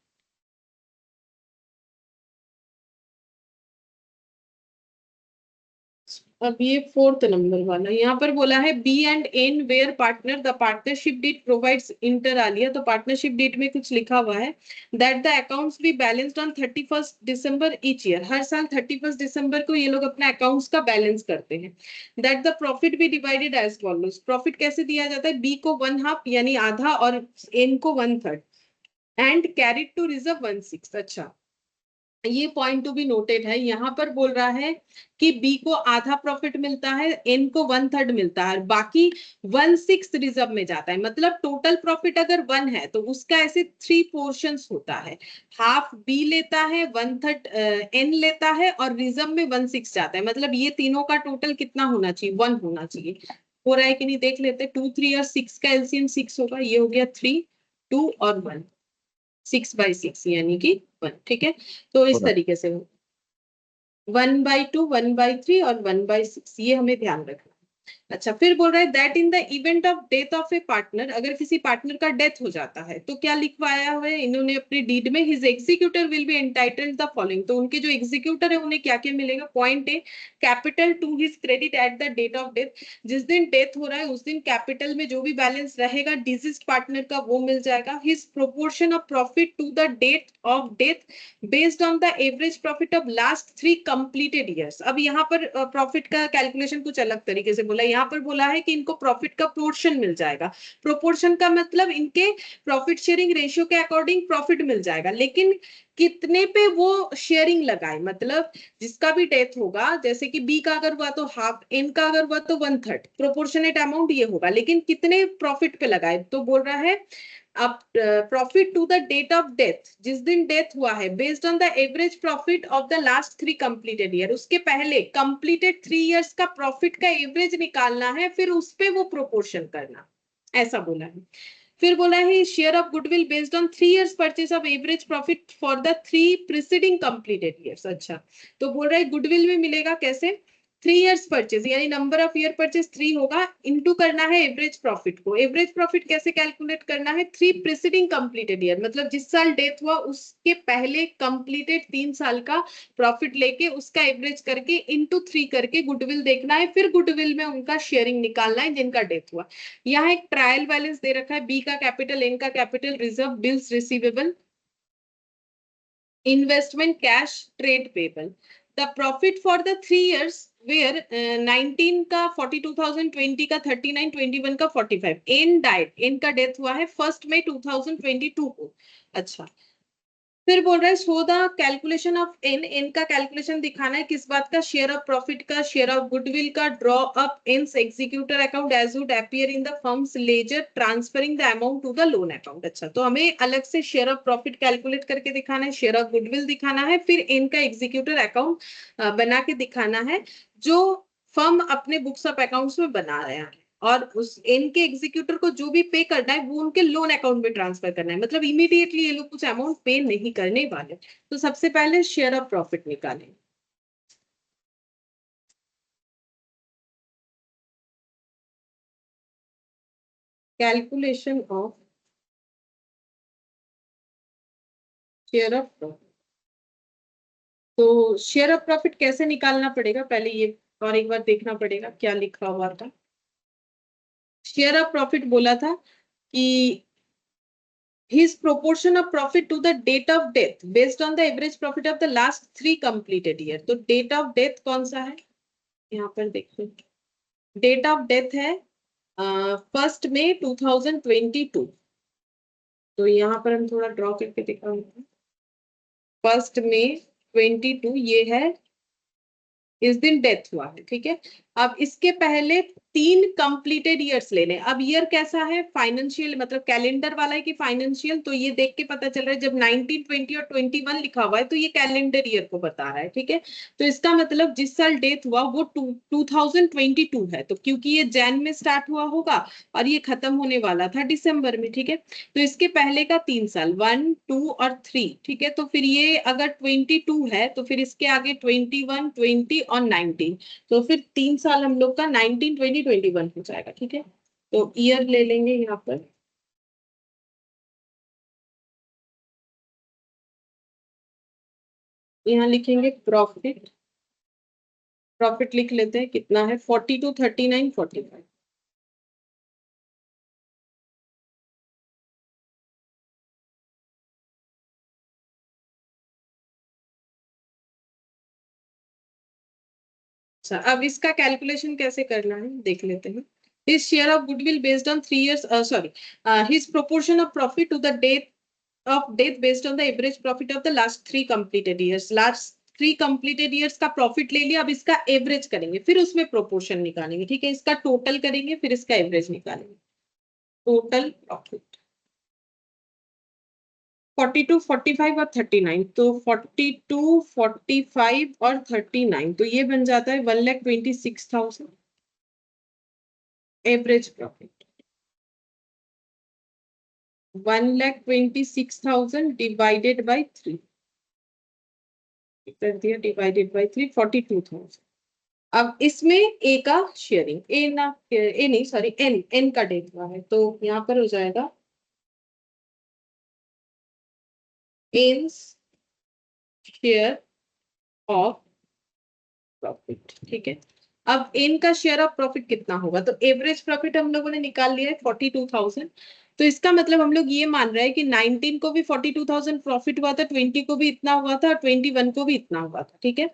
[SPEAKER 1] अब ये फोर्थ नंबर वाला यहाँ पर बोला है B and N were partner the partnership deed provides inter alia, तो पार्टनरशिप डीड में कुछ लिखा हुआ है that the accounts be balanced on 31st December each year, हर साल 31st दिसंबर को ये लोग अपने अकाउंट्स का बैलेंस करते हैं। That the profit be divided as follows, profit कैसे दिया जाता है, बी को 1/2 यानी आधा और एन को 1/3 एंड कैरिड टू रिजर्व 1/6। अच्छा, ये पॉइंट टू बी नोटेड है, यहाँ पर बोल रहा है कि बी को आधा प्रॉफिट मिलता है, एन को 1/3 मिलता है, बाकी 1/6 रिजर्व में जाता है। मतलब टोटल प्रॉफिट अगर 1 है तो उसका ऐसे 3 पोर्शंस होता है, हाफ बी लेता है, 1/3 एन लेता है, और रिजर्व में 1/6 जाता है। मतलब ये तीनों का टोटल कितना होना चाहिए, 1 होना चाहिए। हो रहा है कि नहीं देख लेते, 2 3 और 6 का एलसीएम 6 होगा, ये हो गया 3 2 और 1, 6/6 यानी कि 1। ठीक है, तो इस तरीके से 1/2 1/3 और 1/6, ये हमें ध्यान रखना। अच्छा, फिर बोल रहा है that in the event of death of a partner, अगर किसी पार्टनर का डेथ हो जाता है तो क्या लिखवाया हुआ है इन्होंने अपनी डीड में, his executor will be entitled the following, तो उनके जो एग्जीक्यूटर है उन्हें क्या क्या मिलेगा। Point A, capital to his credit at the date of death, जिस दिन डेथ हो रहा है उस दिन कैपिटल में जो भी बैलेंस रहेगा डिजीज पार्टनर का वो मिल जाएगा। His proportion of profit to the date of death based on the average profit of last 3 completed years. अब यहाँ पर प्रॉफिट का कैलकुलेशन कुछ अलग तरीके से बोला, यहाँ पर बोला है कि इनको प्रॉफिट का प्रोर्शन मिल जाएगा। प्रोपोर्शन का मतलब इनके प्रॉफिट शेयरिंग रेशियो के अकॉर्डिंग प्रॉफिट मिल जाएगा, लेकिन कितने पे वो शेयरिंग लगाए, मतलब जिसका भी डेथ होगा, जैसे कि बी का अगर हुआ तो हाफ, एन का अगर हुआ तो 1/3, प्रोपोर्शनेट अमाउंट ये होगा, लेकिन कितने प्रॉफिट पे लगाए, तो बोल रहा है अब profit to the date of death, जिस दिन डेथ हुआ है, based on the average profit of the last 3 completed year, उसके पहले कंप्लीटेड 3 इयर्स का प्रॉफिट का एवरेज निकालना है, फिर उस पे वो प्रोपोर्शन करना, ऐसा बोला है। फिर बोला है share of goodwill based on 3 years purchase of average profit for the 3 preceding completed years. अच्छा, तो बोल रहा है गुडविल में मिलेगा कैसे, 3 इयर्स परचेज यानी नंबर ऑफ ईयर परचेज 3 होगा, इनटू करना है एवरेज प्रॉफिट को। एवरेज प्रॉफिट कैसे कैलकुलेट करना है, 3 प्रीसीडिंग कंप्लीटेड ईयर, मतलब जिस साल डेथ हुआ उसके पहले कंप्लीटेड 3 साल का प्रॉफिट लेके उसका एवरेज करके इनटू 3 करके गुडविल देखना है, फिर गुडविल में उनका शेयरिंग निकालना है जिनका डेथ हुआ। यहाँ एक ट्रायल बैलेंस दे रखा है, बी का कैपिटल, एन का capital, reserve, bills receivable, investment cash, trade payable. The profit for the 3 years where 19 का 42,000, 20 का 39, 21 का 45। एन डाइट, इनका डेथ हुआ है 1 मई 2022 को। अच्छा, फिर बोल रहा है so the calculation of N, N का कैलकुलेशन दिखाना है किस बात का, शेयर ऑफ प्रॉफिट का, शेयर ऑफ गुडविल का, draw up N's executor account as would appear in the firm's ledger transferring the amount to the loan account. अच्छा, तो हमें अलग से शेयर ऑफ प्रॉफिट कैलकुलेट करके दिखाना है, शेयर ऑफ गुडविल दिखाना है, फिर एन का एग्जीक्यूटर अकाउंट बना के दिखाना है जो फर्म अपने बुक्स ऑफ अकाउंट्स में बना रहे हैं, और उस इनके एग्जीक्यूटर को जो भी पे करना है वो उनके लोन अकाउंट में ट्रांसफर करना है, मतलब इमीडिएटली ये लोग कुछ अमाउंट पे नहीं करने वाले। तो सबसे पहले शेयर ऑफ प्रॉफिट निकालें। Calculation of share of profit, तो शेयर ऑफ प्रॉफिट कैसे निकालना पड़ेगा पहले ये और एक बार देखना पड़ेगा क्या लिखा हुआ था। शेयर ऑफ प्रॉफिट बोला था कि his proportion of profit to the date of death based on the average profit of the last 3 completed year। तो date of death कौन सा है, यहाँ पर देखते हैं, डेट ऑफ डेथ है 1 मई 2022। तो यहाँ पर हम थोड़ा ड्रॉ करके दिखाएंगे, 1 मई 22 ये है, इस दिन डेथ हुआ है, ठीक है। अब इसके पहले 3 कंप्लीटेड ईयर्स ले लें। अब ईयर कैसा है, फाइनेंशियल, मतलब कैलेंडर वाला है कि फाइनेंशियल, तो ये देख के पता चल रहा है जब 19, 20 और 21 लिखा हुआ है तो ये कैलेंडर ईयर को बता रहा है, ठीक है। तो इसका मतलब जिस साल डेथ हुआ वो 2022 है, तो क्योंकि ये जैन में स्टार्ट हुआ होगा और ये खत्म होने वाला था दिसंबर में, ठीक है। तो इसके पहले का 3 साल 1, 2 और 3, ठीक है। तो फिर ये अगर 22 है तो फिर इसके आगे 21, 20 और 19, तो फिर 3 साल हम लोग का 19, 20, 21 हो जाएगा, ठीक है। तो ईयर ले लेंगे यहाँ पर, यहाँ लिखेंगे प्रॉफिट, प्रॉफिट लिख लेते हैं कितना है 42, 39, 45। अच्छा, अब इसका कैलकुलेशन कैसे करना है देख लेते हैं। His share of goodwill based on 3 years, sorry, his proportion of profit to the date of death based on the average profit of the last 3 completed years। Last 3 completed years का profit ले लिया, अब इसका average करेंगे, फिर उसमें proportion निकालेंगे, ठीक है। इसका टोटल करेंगे, फिर इसका एवरेज निकालेंगे। टोटल प्रॉफिट 42, 45 और 39, तो 42, 45 और 39, तो ये बन जाता है 1,26,000 एवरेज प्रॉफिट। 1,26,000 डिवाइडेड बाई 3 कर दिया, डिवाइडेड बाई 3 42,000। अब इसमें ए का शेयरिंग, ए ना, ए नहीं सॉरी, एन, एन का डेट हुआ है, तो यहाँ पर हो जाएगा एन्स शेयर ऑफ प्रॉफिट, ठीक है। अब एन का शेयर ऑफ प्रॉफिट कितना होगा, तो एवरेज प्रॉफिट हम लोगों ने निकाल लिया है 42,000। तो इसका मतलब हम लोग ये मान रहे हैं कि 19 को भी 42,000 प्रॉफिट हुआ था, 20 को भी इतना हुआ था और 21 को भी इतना हुआ था, ठीक है।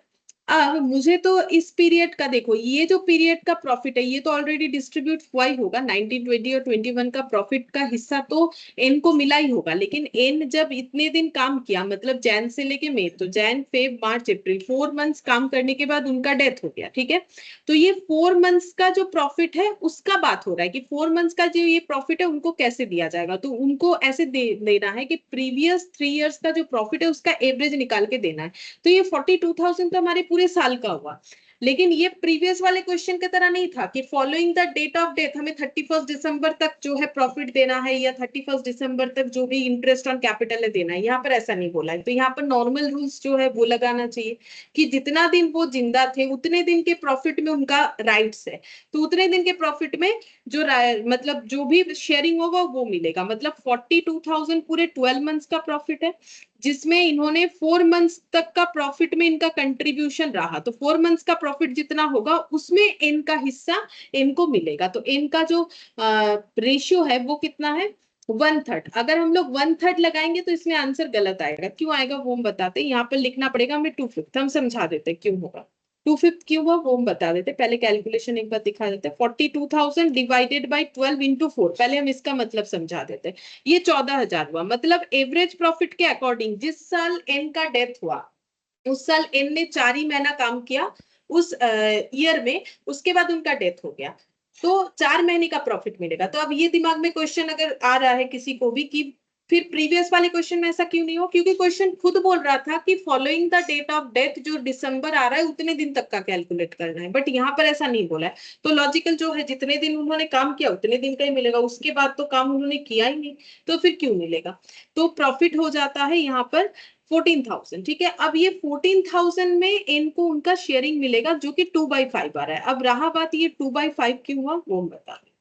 [SPEAKER 1] अब मुझे तो इस पीरियड का देखो, ये जो पीरियड का प्रॉफिट है ये तो ऑलरेडी डिस्ट्रीब्यूट हुआ ही होगा, 19, 20 और 21 का प्रॉफिट का हिस्सा तो एन को मिला ही होगा। लेकिन एन जब इतने दिन काम किया, मतलब जैन से लेके मई, तो जैन, फेब, मार्च, अप्रैल 4 मंथ्स काम करने के बाद उनका डेथ हो गया, ठीक है। तो ये 4 मंथ्स का जो प्रॉफिट है उसका बात हो रहा है कि 4 मंथ्स का जो ये प्रॉफिट है उनको कैसे दिया जाएगा, तो उनको ऐसे देना है कि प्रीवियस 3 इयर्स का जो प्रॉफिट है उसका एवरेज निकाल के देना है। तो ये 42,000 तो हमारे पूरे साल का हुआ। लेकिन ये प्रीवियस वाले क्वेश्चन की तरह नहीं था कि following the date of death हमें 31 दिसंबर तक जो है प्रॉफिट देना है या 31 दिसंबर तक जो भी इंटरेस्ट ऑन कैपिटल है देना है। यहाँ पर ऐसा नहीं बोला है। तो यहाँ पर नॉर्मल रूल्स जो है वो लगाना चाहिए कि जितना दिन वो जिंदा थे उतने दिन के प्रॉफिट में उनका राइट्स है, तो उतने दिन के प्रॉफिट में जो मतलब जो भी शेयरिंग होगा वो मिलेगा। मतलब 42,000 पूरे 12 मंथ्स का प्रॉफिट है, जिसमें इन्होंने 4 मंथ्स तक का प्रॉफिट में इनका कंट्रीब्यूशन रहा, तो 4 मंथ्स का प्रॉफिट जितना होगा उसमें एन का हिस्सा इनको मिलेगा। तो एन का जो रेशियो है वो कितना है, 1/3। अगर हम लोग 1/3 लगाएंगे तो इसमें आंसर गलत आएगा। क्यों आएगा वो हम बताते हैं। यहाँ पर लिखना पड़ेगा हमें 2/5। हम समझा देते हैं क्यों होगा 2/5 क्यों हुआ वो हम बता देते। पहले कैलकुलेशन एक बार दिखा देते। 42,000 डिवाइडेड बाई 12 इंटू 4। पहले हम इसका मतलब समझा देते। ये 14,000 हुआ। मतलब एवरेज प्रॉफिट के अकॉर्डिंग जिस साल एन का डेथ हुआ उस साल एन ने 4 ही महीना काम किया उस ईयर में, उसके बाद उनका डेथ हो गया, तो 4 महीने का प्रॉफिट मिलेगा। तो अब ये दिमाग में क्वेश्चन अगर आ रहा है किसी को भी कि फिर प्रीवियस वाले क्वेश्चन में ऐसा क्यों नहीं हो, क्योंकि क्वेश्चन खुद बोल रहा था कि following the date of death जो दिसंबर आ रहा है उतने दिन तक का कैलकुलेट करना है, बट यहाँ पर ऐसा नहीं बोला है। तो लॉजिकल जो है जितने दिन उन्होंने काम किया उतने दिन का ही मिलेगा, उसके बाद तो काम उन्होंने किया ही नहीं, तो फिर क्यों मिलेगा। तो प्रॉफिट हो जाता है यहाँ पर 14,000। ठीक है, अब ये 14,000 में इनको उनका शेयरिंग मिलेगा जो कि 2/5 आ रहा है। अब रहा बात ये 2/5 क्यों हुआ वो हम बता देते हैं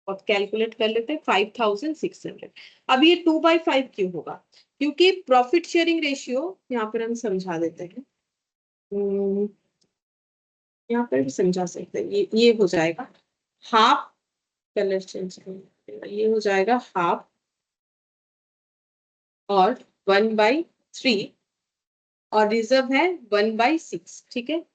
[SPEAKER 1] और कैलकुलेट कर लेते हैं 5,600। अब ये 2/5 क्यों होगा, क्योंकि प्रॉफिट शेयरिंग रेशियो यहाँ पर हम समझा देते हैं। यहाँ पर भी समझा सकते हैं। ये हो जाएगा हाफ, कलर चेंज कर, ये हो जाएगा हाफ और 1/3 और रिजर्व है 1/6। ठीक है,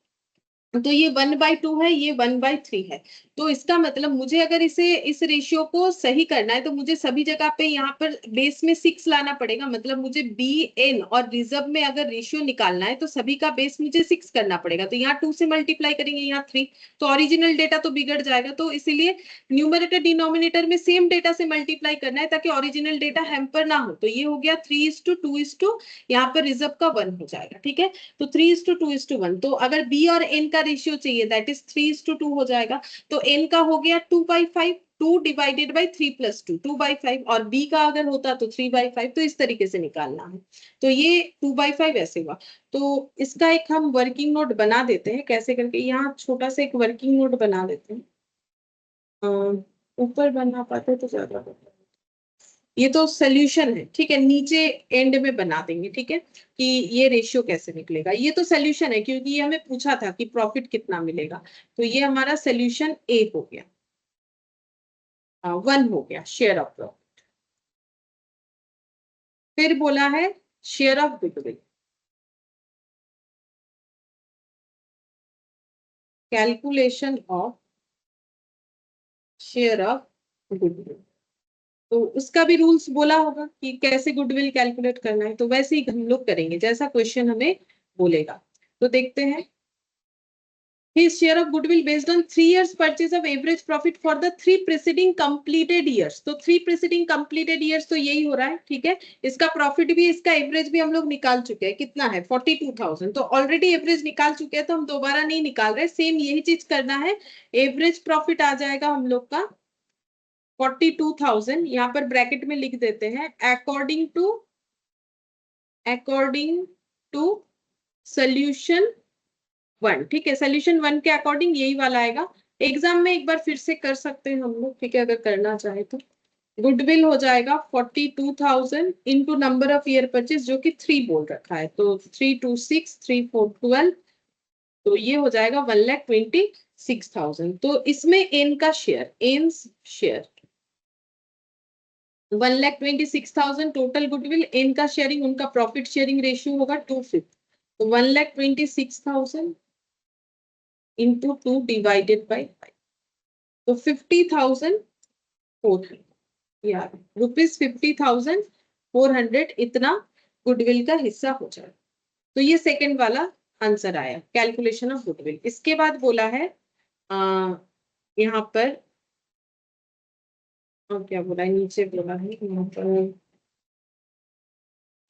[SPEAKER 1] तो ये 1/2 है, ये 1/3 है। तो इसका मतलब मुझे अगर इस रेशियो को सही करना है तो मुझे सभी जगह पे यहाँ पर बेस में 6 लाना पड़ेगा। मतलब मुझे बी एन और रिजर्व में अगर रेशियो निकालना है तो सभी का बेस मुझे 6 करना पड़ेगा। तो यहाँ 2 से मल्टीप्लाई करेंगे, यहाँ 3, तो ओरिजिनल डेटा तो बिगड़ जाएगा। तो इसीलिए न्यूमरेटर डिनोमिनेटर में सेम डेटा से मल्टीप्लाई करना है ताकि ओरिजिनल डेटा हैम्पर ना हो। तो ये हो गया 3:2, यहाँ पर रिजर्व का 1 हो जाएगा। ठीक है, तो 3:2:1। तो अगर बी और एन का रेशियो चाहिए दैट इज 3:2 हो जाएगा। तो एन का हो गया 2/5, 2 डिवाइडेड बाई 3 प्लस 2, 2/5, और बी का अगर होता तो 3/5। तो इस तरीके से निकालना है। तो ये 2/5 ऐसे हुआ। तो इसका एक हम वर्किंग नोट बना देते हैं कैसे करके। यहाँ छोटा सा एक वर्किंग नोट बना देते हैं, ऊपर बना पाते तो ज्यादा बेटर। ये तो सोल्यूशन है, ठीक है, नीचे एंड में बना देंगे। ठीक है, कि ये रेशियो कैसे निकलेगा। ये तो सोल्यूशन है क्योंकि ये हमें पूछा था कि प्रॉफिट कितना मिलेगा। तो ये हमारा सोल्यूशन ए हो गया, 1 हो गया शेयर ऑफ प्रॉफिट। फिर बोला है share of goodwill, calculation of share of goodwill. तो उसका भी रूल्स बोला होगा कि कैसे गुडविल कैलकुलेट करना है, तो वैसे ही हम लोग करेंगे जैसा क्वेश्चन हमें बोलेगा। तो देखते हैं, his share of goodwill based on 3 years purchase of average profit for the 3 preceding completed years। तो 3 preceding completed years तो यही हो रहा है। ठीक है, इसका प्रॉफिट भी इसका एवरेज भी हम लोग निकाल चुके हैं, कितना है 42,000। तो ऑलरेडी एवरेज निकाल चुके हैं तो हम दोबारा नहीं निकाल रहे, सेम यही चीज करना है। एवरेज प्रॉफिट आ जाएगा हम लोग का 42,000, यहाँ पर ब्रैकेट में लिख देते हैं अकॉर्डिंग टू सोल्यूशन 1। ठीक है, सोल्यूशन 1 के अकॉर्डिंग यही वाला आएगा। एग्जाम में एक बार फिर से कर सकते हैं हम लोग, ठीक है, अगर करना चाहे तो। गुडविल हो जाएगा 42,000 into number of year purchase जो कि 3 बोल रखा है, तो 3 2 6 3 4 12, तो ये हो जाएगा 1,26,000। तो इसमें एन का share, N's share 1,26,000 total goodwill. N का शेयरिंग उनका प्रॉफिट शेयरिंग रेशियो होगा 2/5, तो 1,26,000 इंटू 2 डिवाइडेड बाई 5, तो 50,400 यार ₹50,400 इतना गुडविल का हिस्सा हो जाए। तो ये सेकंड वाला आंसर आया, कैलकुलेशन ऑफ गुडविल। इसके बाद बोला है यहाँ पर, और क्या बोला है नीचे बोला है यहाँ पर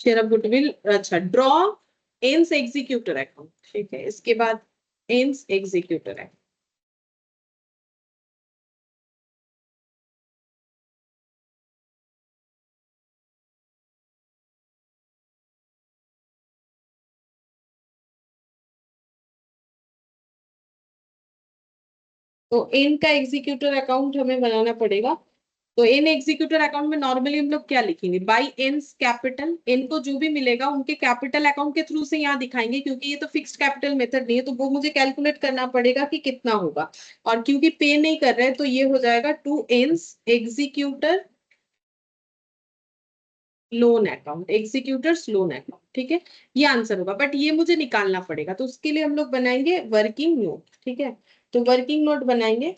[SPEAKER 1] शेयर ऑफ गुडविल। अच्छा, ड्रॉ एन्स एग्जीक्यूटर अकाउंट। ठीक है, इसके बाद एंस एग्जीक्यूटर एक्ट। तो एन का एग्जीक्यूटर अकाउंट हमें बनाना पड़ेगा। तो एन एग्जीक्यूटर अकाउंट में नॉर्मली हम लोग क्या लिखेंगे, बाई एन्स कैपिटल, एन को जो भी मिलेगा उनके कैपिटल अकाउंट के थ्रू से यहाँ दिखाएंगे, क्योंकि ये तो फिक्स्ड कैपिटल मेथड नहीं है, तो वो मुझे कैलकुलेट करना पड़ेगा कि कितना होगा। और क्योंकि पे नहीं कर रहे हैं तो ये हो जाएगा to N's executor loan account, executor's loan account. ठीक है, ये आंसर होगा, बट ये मुझे निकालना पड़ेगा, तो उसके लिए हम लोग बनाएंगे वर्किंग नोट। ठीक है, तो वर्किंग नोट बनाएंगे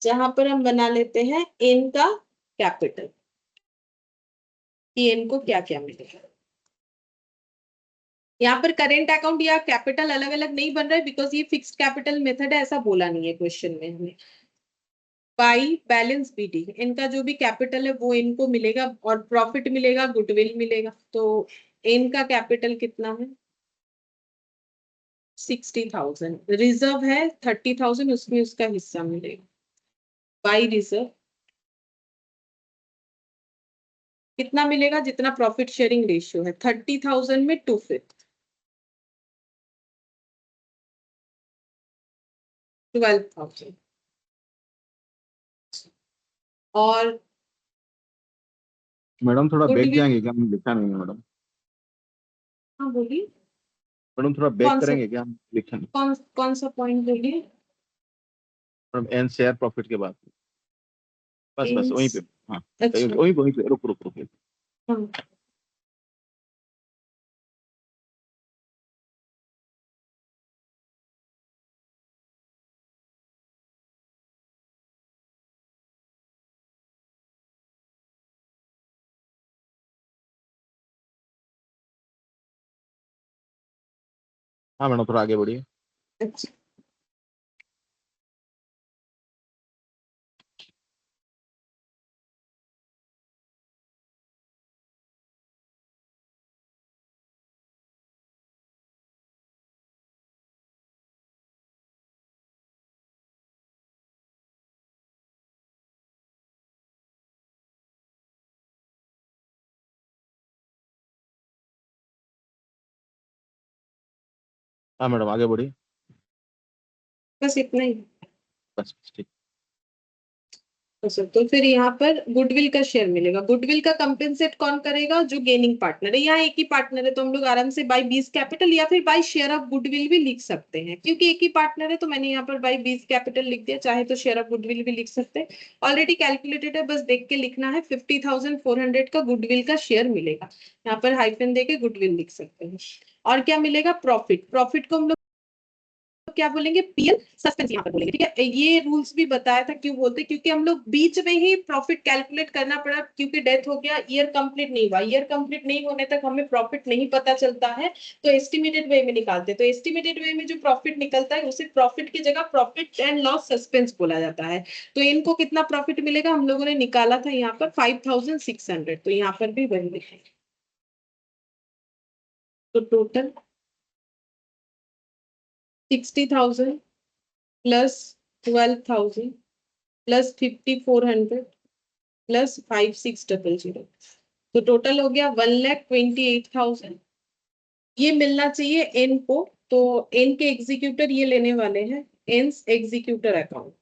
[SPEAKER 1] जहां पर हम बना लेते हैं एन का कैपिटल, कि एन को क्या क्या मिलेगा। यहाँ पर करेंट अकाउंट या कैपिटल अलग अलग नहीं बन रहा है, बिकॉज ये फिक्स्ड कैपिटल मेथड है, ऐसा बोला नहीं है क्वेश्चन में हमें। बाई बैलेंस बीडी, इनका जो भी कैपिटल है वो इनको मिलेगा, और प्रॉफिट मिलेगा, गुडविल मिलेगा। तो इनका कैपिटल कितना है, 60,000, रिजर्व है 30,000, उसमें उसका हिस्सा मिलेगा। बाई रिजर्व कितना मिलेगा, जितना प्रॉफिट शेयरिंग रेशियो है, 30,000 में 2/5, 12,000। और
[SPEAKER 2] मैडम थोड़ा बैक
[SPEAKER 1] गुडविल,
[SPEAKER 2] जाएंगे क्या, हमने लिखा नहीं है मैडम।
[SPEAKER 1] हाँ बोलिए,
[SPEAKER 2] मैडम थोड़ा बैक
[SPEAKER 1] कौन सा,
[SPEAKER 2] करेंगे क्या, हम लिखा नहीं।
[SPEAKER 1] कौन सा पॉइंट बोलिए।
[SPEAKER 2] मैडम एंड शेयर प्रॉफिट के बाद, बस बस वहीं पे। हाँ
[SPEAKER 1] अच्छा,
[SPEAKER 2] वहीं वहीं पे, रुक रुक रुक।
[SPEAKER 1] हाँ
[SPEAKER 2] हाँ मैडम थोड़ा आगे बढ़िए।
[SPEAKER 1] अच्छा।
[SPEAKER 2] हाँ मैडम आगे बढ़िए।
[SPEAKER 1] बस इतना ही।
[SPEAKER 2] बस बस ठीक।
[SPEAKER 1] अच्छा, तो फिर यहाँ पर गुडविल का शेयर मिलेगा, गुडविल का कंपेंसेट कौन करेगा, जो गेनिंग पार्टनर है। यहाँ एक ही पार्टनर है, तो हम लोग आराम से बाई 20 कैपिटल या फिर बाई शेयर ऑफ गुडविल भी लिख सकते हैं, क्योंकि एक ही पार्टनर है, तो मैंने यहाँ पर बाई 20 कैपिटल लिख दिया, चाहे तो शेयर ऑफ गुडविल भी लिख सकते हैं। ऑलरेडी कैलकुलेटेड है, बस देख के लिखना है। 50,400 का गुडविल का शेयर मिलेगा, यहाँ पर हाइफन देके गुडविल लिख सकते हैं। और क्या मिलेगा, प्रॉफिट, प्रॉफिट को हम लोग क्या बोलेंगे, पीएल सस्पेंस यहाँ पर बोलेंगे। ठीक है, ये रूल्स भी बताया था, क्यों बोलते, क्योंकि हम लोग बीच में ही प्रॉफिट कैलकुलेट करना पड़ा, क्योंकि डेथ हो गया, ईयर कंप्लीट नहीं हुआ, ईयर कंप्लीट नहीं होने तक हमें प्रॉफिट नहीं पता चलता है, तो एस्टिमेटेड वे में निकालते। तो एस्टिमेटेड वे में जो प्रॉफिट निकलता है उसे प्रॉफिट की जगह प्रॉफिट एंड लॉस सस्पेंस बोला जाता है। तो इनको कितना प्रॉफिट मिलेगा, हम लोगों ने निकाला था यहाँ पर 5,600, तो यहाँ पर भी वही लिखेंगे। तो टोटल 60,000 प्लस 12,000 प्लस 5,400 प्लस 5,600, तो टोटल हो गया 1,28,000। ये मिलना चाहिए एन को, तो एन के एग्जीक्यूटर ये लेने वाले हैं, एन्स एग्जीक्यूटर अकाउंट।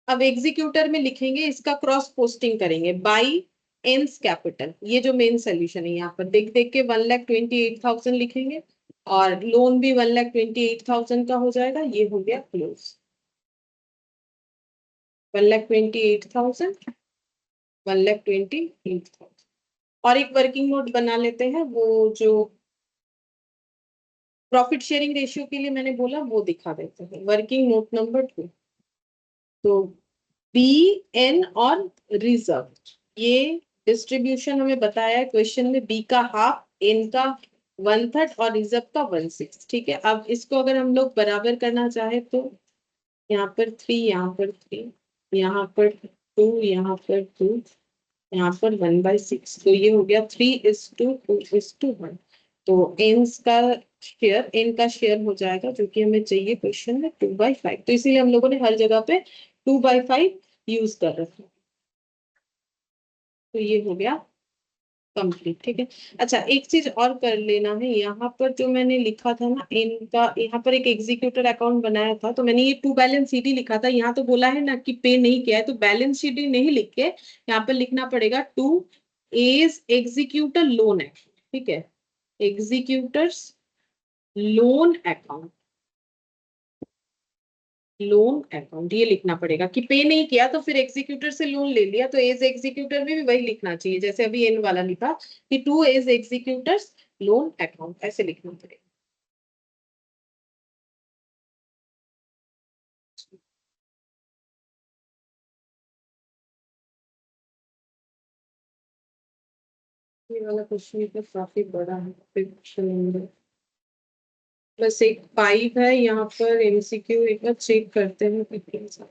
[SPEAKER 1] अब एग्जीक्यूटर में लिखेंगे, इसका क्रॉस पोस्टिंग करेंगे बाई एन्स कैपिटल, ये जो मेन सोल्यूशन है, यहाँ पर देख देख के 1,28,000 लिखेंगे, और लोन भी 1,28,000 का हो जाएगा, ये हो गया क्लोज। 1,28,000, 1,28,000। और एक वर्किंग नोट बना लेते हैं, वो जो प्रॉफिट शेयरिंग रेशियो के लिए मैंने बोला वो दिखा देते हैं, वर्किंग नोट नंबर 2। तो बी, एन और रिजर्व, ये डिस्ट्रीब्यूशन हमें बताया है क्वेश्चन में, बी का हाफ, एन का 1/3 और रिजर्व का 1/6। ठीक है, अब इसको अगर हम लोग बराबर करना चाहे तो यहाँ पर 3, यहाँ पर 3, यहाँ पर 2, यहाँ पर 2, यहाँ पर 1/6, तो ये हो गया 3:2:1। तो एन्स का शेयर, एन का शेयर हो जाएगा, जो कि हमें चाहिए क्वेश्चन में 2/5, तो इसीलिए हम लोगों ने हर जगह पे 2/5 यूज कर रखा। तो ये हो गया कंप्लीट, ठीक है। अच्छा, एक चीज और कर लेना है, यहाँ पर जो मैंने लिखा था ना इनका, यहाँ पर एक एग्जीक्यूटर अकाउंट बनाया था, तो मैंने ये टू बैलेंस शीट ही लिखा था। यहाँ तो बोला है ना कि पे नहीं किया है, तो बैलेंस शीट ही नहीं लिख के यहाँ पर लिखना पड़ेगा to A's executor loan account, ठीक है, executor's loan account, loan account ये लिखना पड़ेगा कि पे नहीं किया तो फिर एग्जीक्यूटर से लोन ले लिया, तो एज एग्जीक्यूटर में भी वही लिखना चाहिए जैसे अभी एन वाला लिखा कि to A's executor's loan account, ऐसे लिखना पड़ेगा। ये वाला क्वेश्चन तो काफी बड़ा है, क्वेश्चन नंबर बस एक 5 है यहाँ पर एमसीक्यू, एक बार चेक करते हैं कितने सारे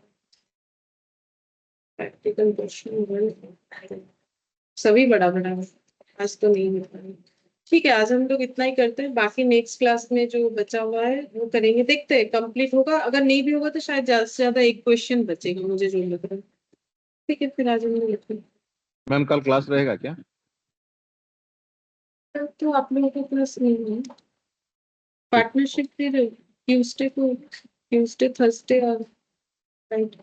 [SPEAKER 1] प्रैक्टिकल क्वेश्चन, सभी बड़ा बड़ा है, आज तो नहीं होता है। ठीक है, आज हम लोग इतना ही करते हैं, बाकी नेक्स्ट क्लास में जो बचा हुआ है वो करेंगे, देखते हैं कंप्लीट होगा, अगर नहीं भी होगा तो शायद ज्यादा से ज्यादा एक क्वेश्चन बचेगा, मुझे जो लग रहा है। ठीक है, फिर आज हम लोग इतना
[SPEAKER 2] मैम कल क्लास रहेगा क्या?
[SPEAKER 1] तो आप लोगों का क्लास नहीं है, पार्टनरशिप फिर ट्यूसडे को, ट्यूसडे थर्सडे और फ्राइडे।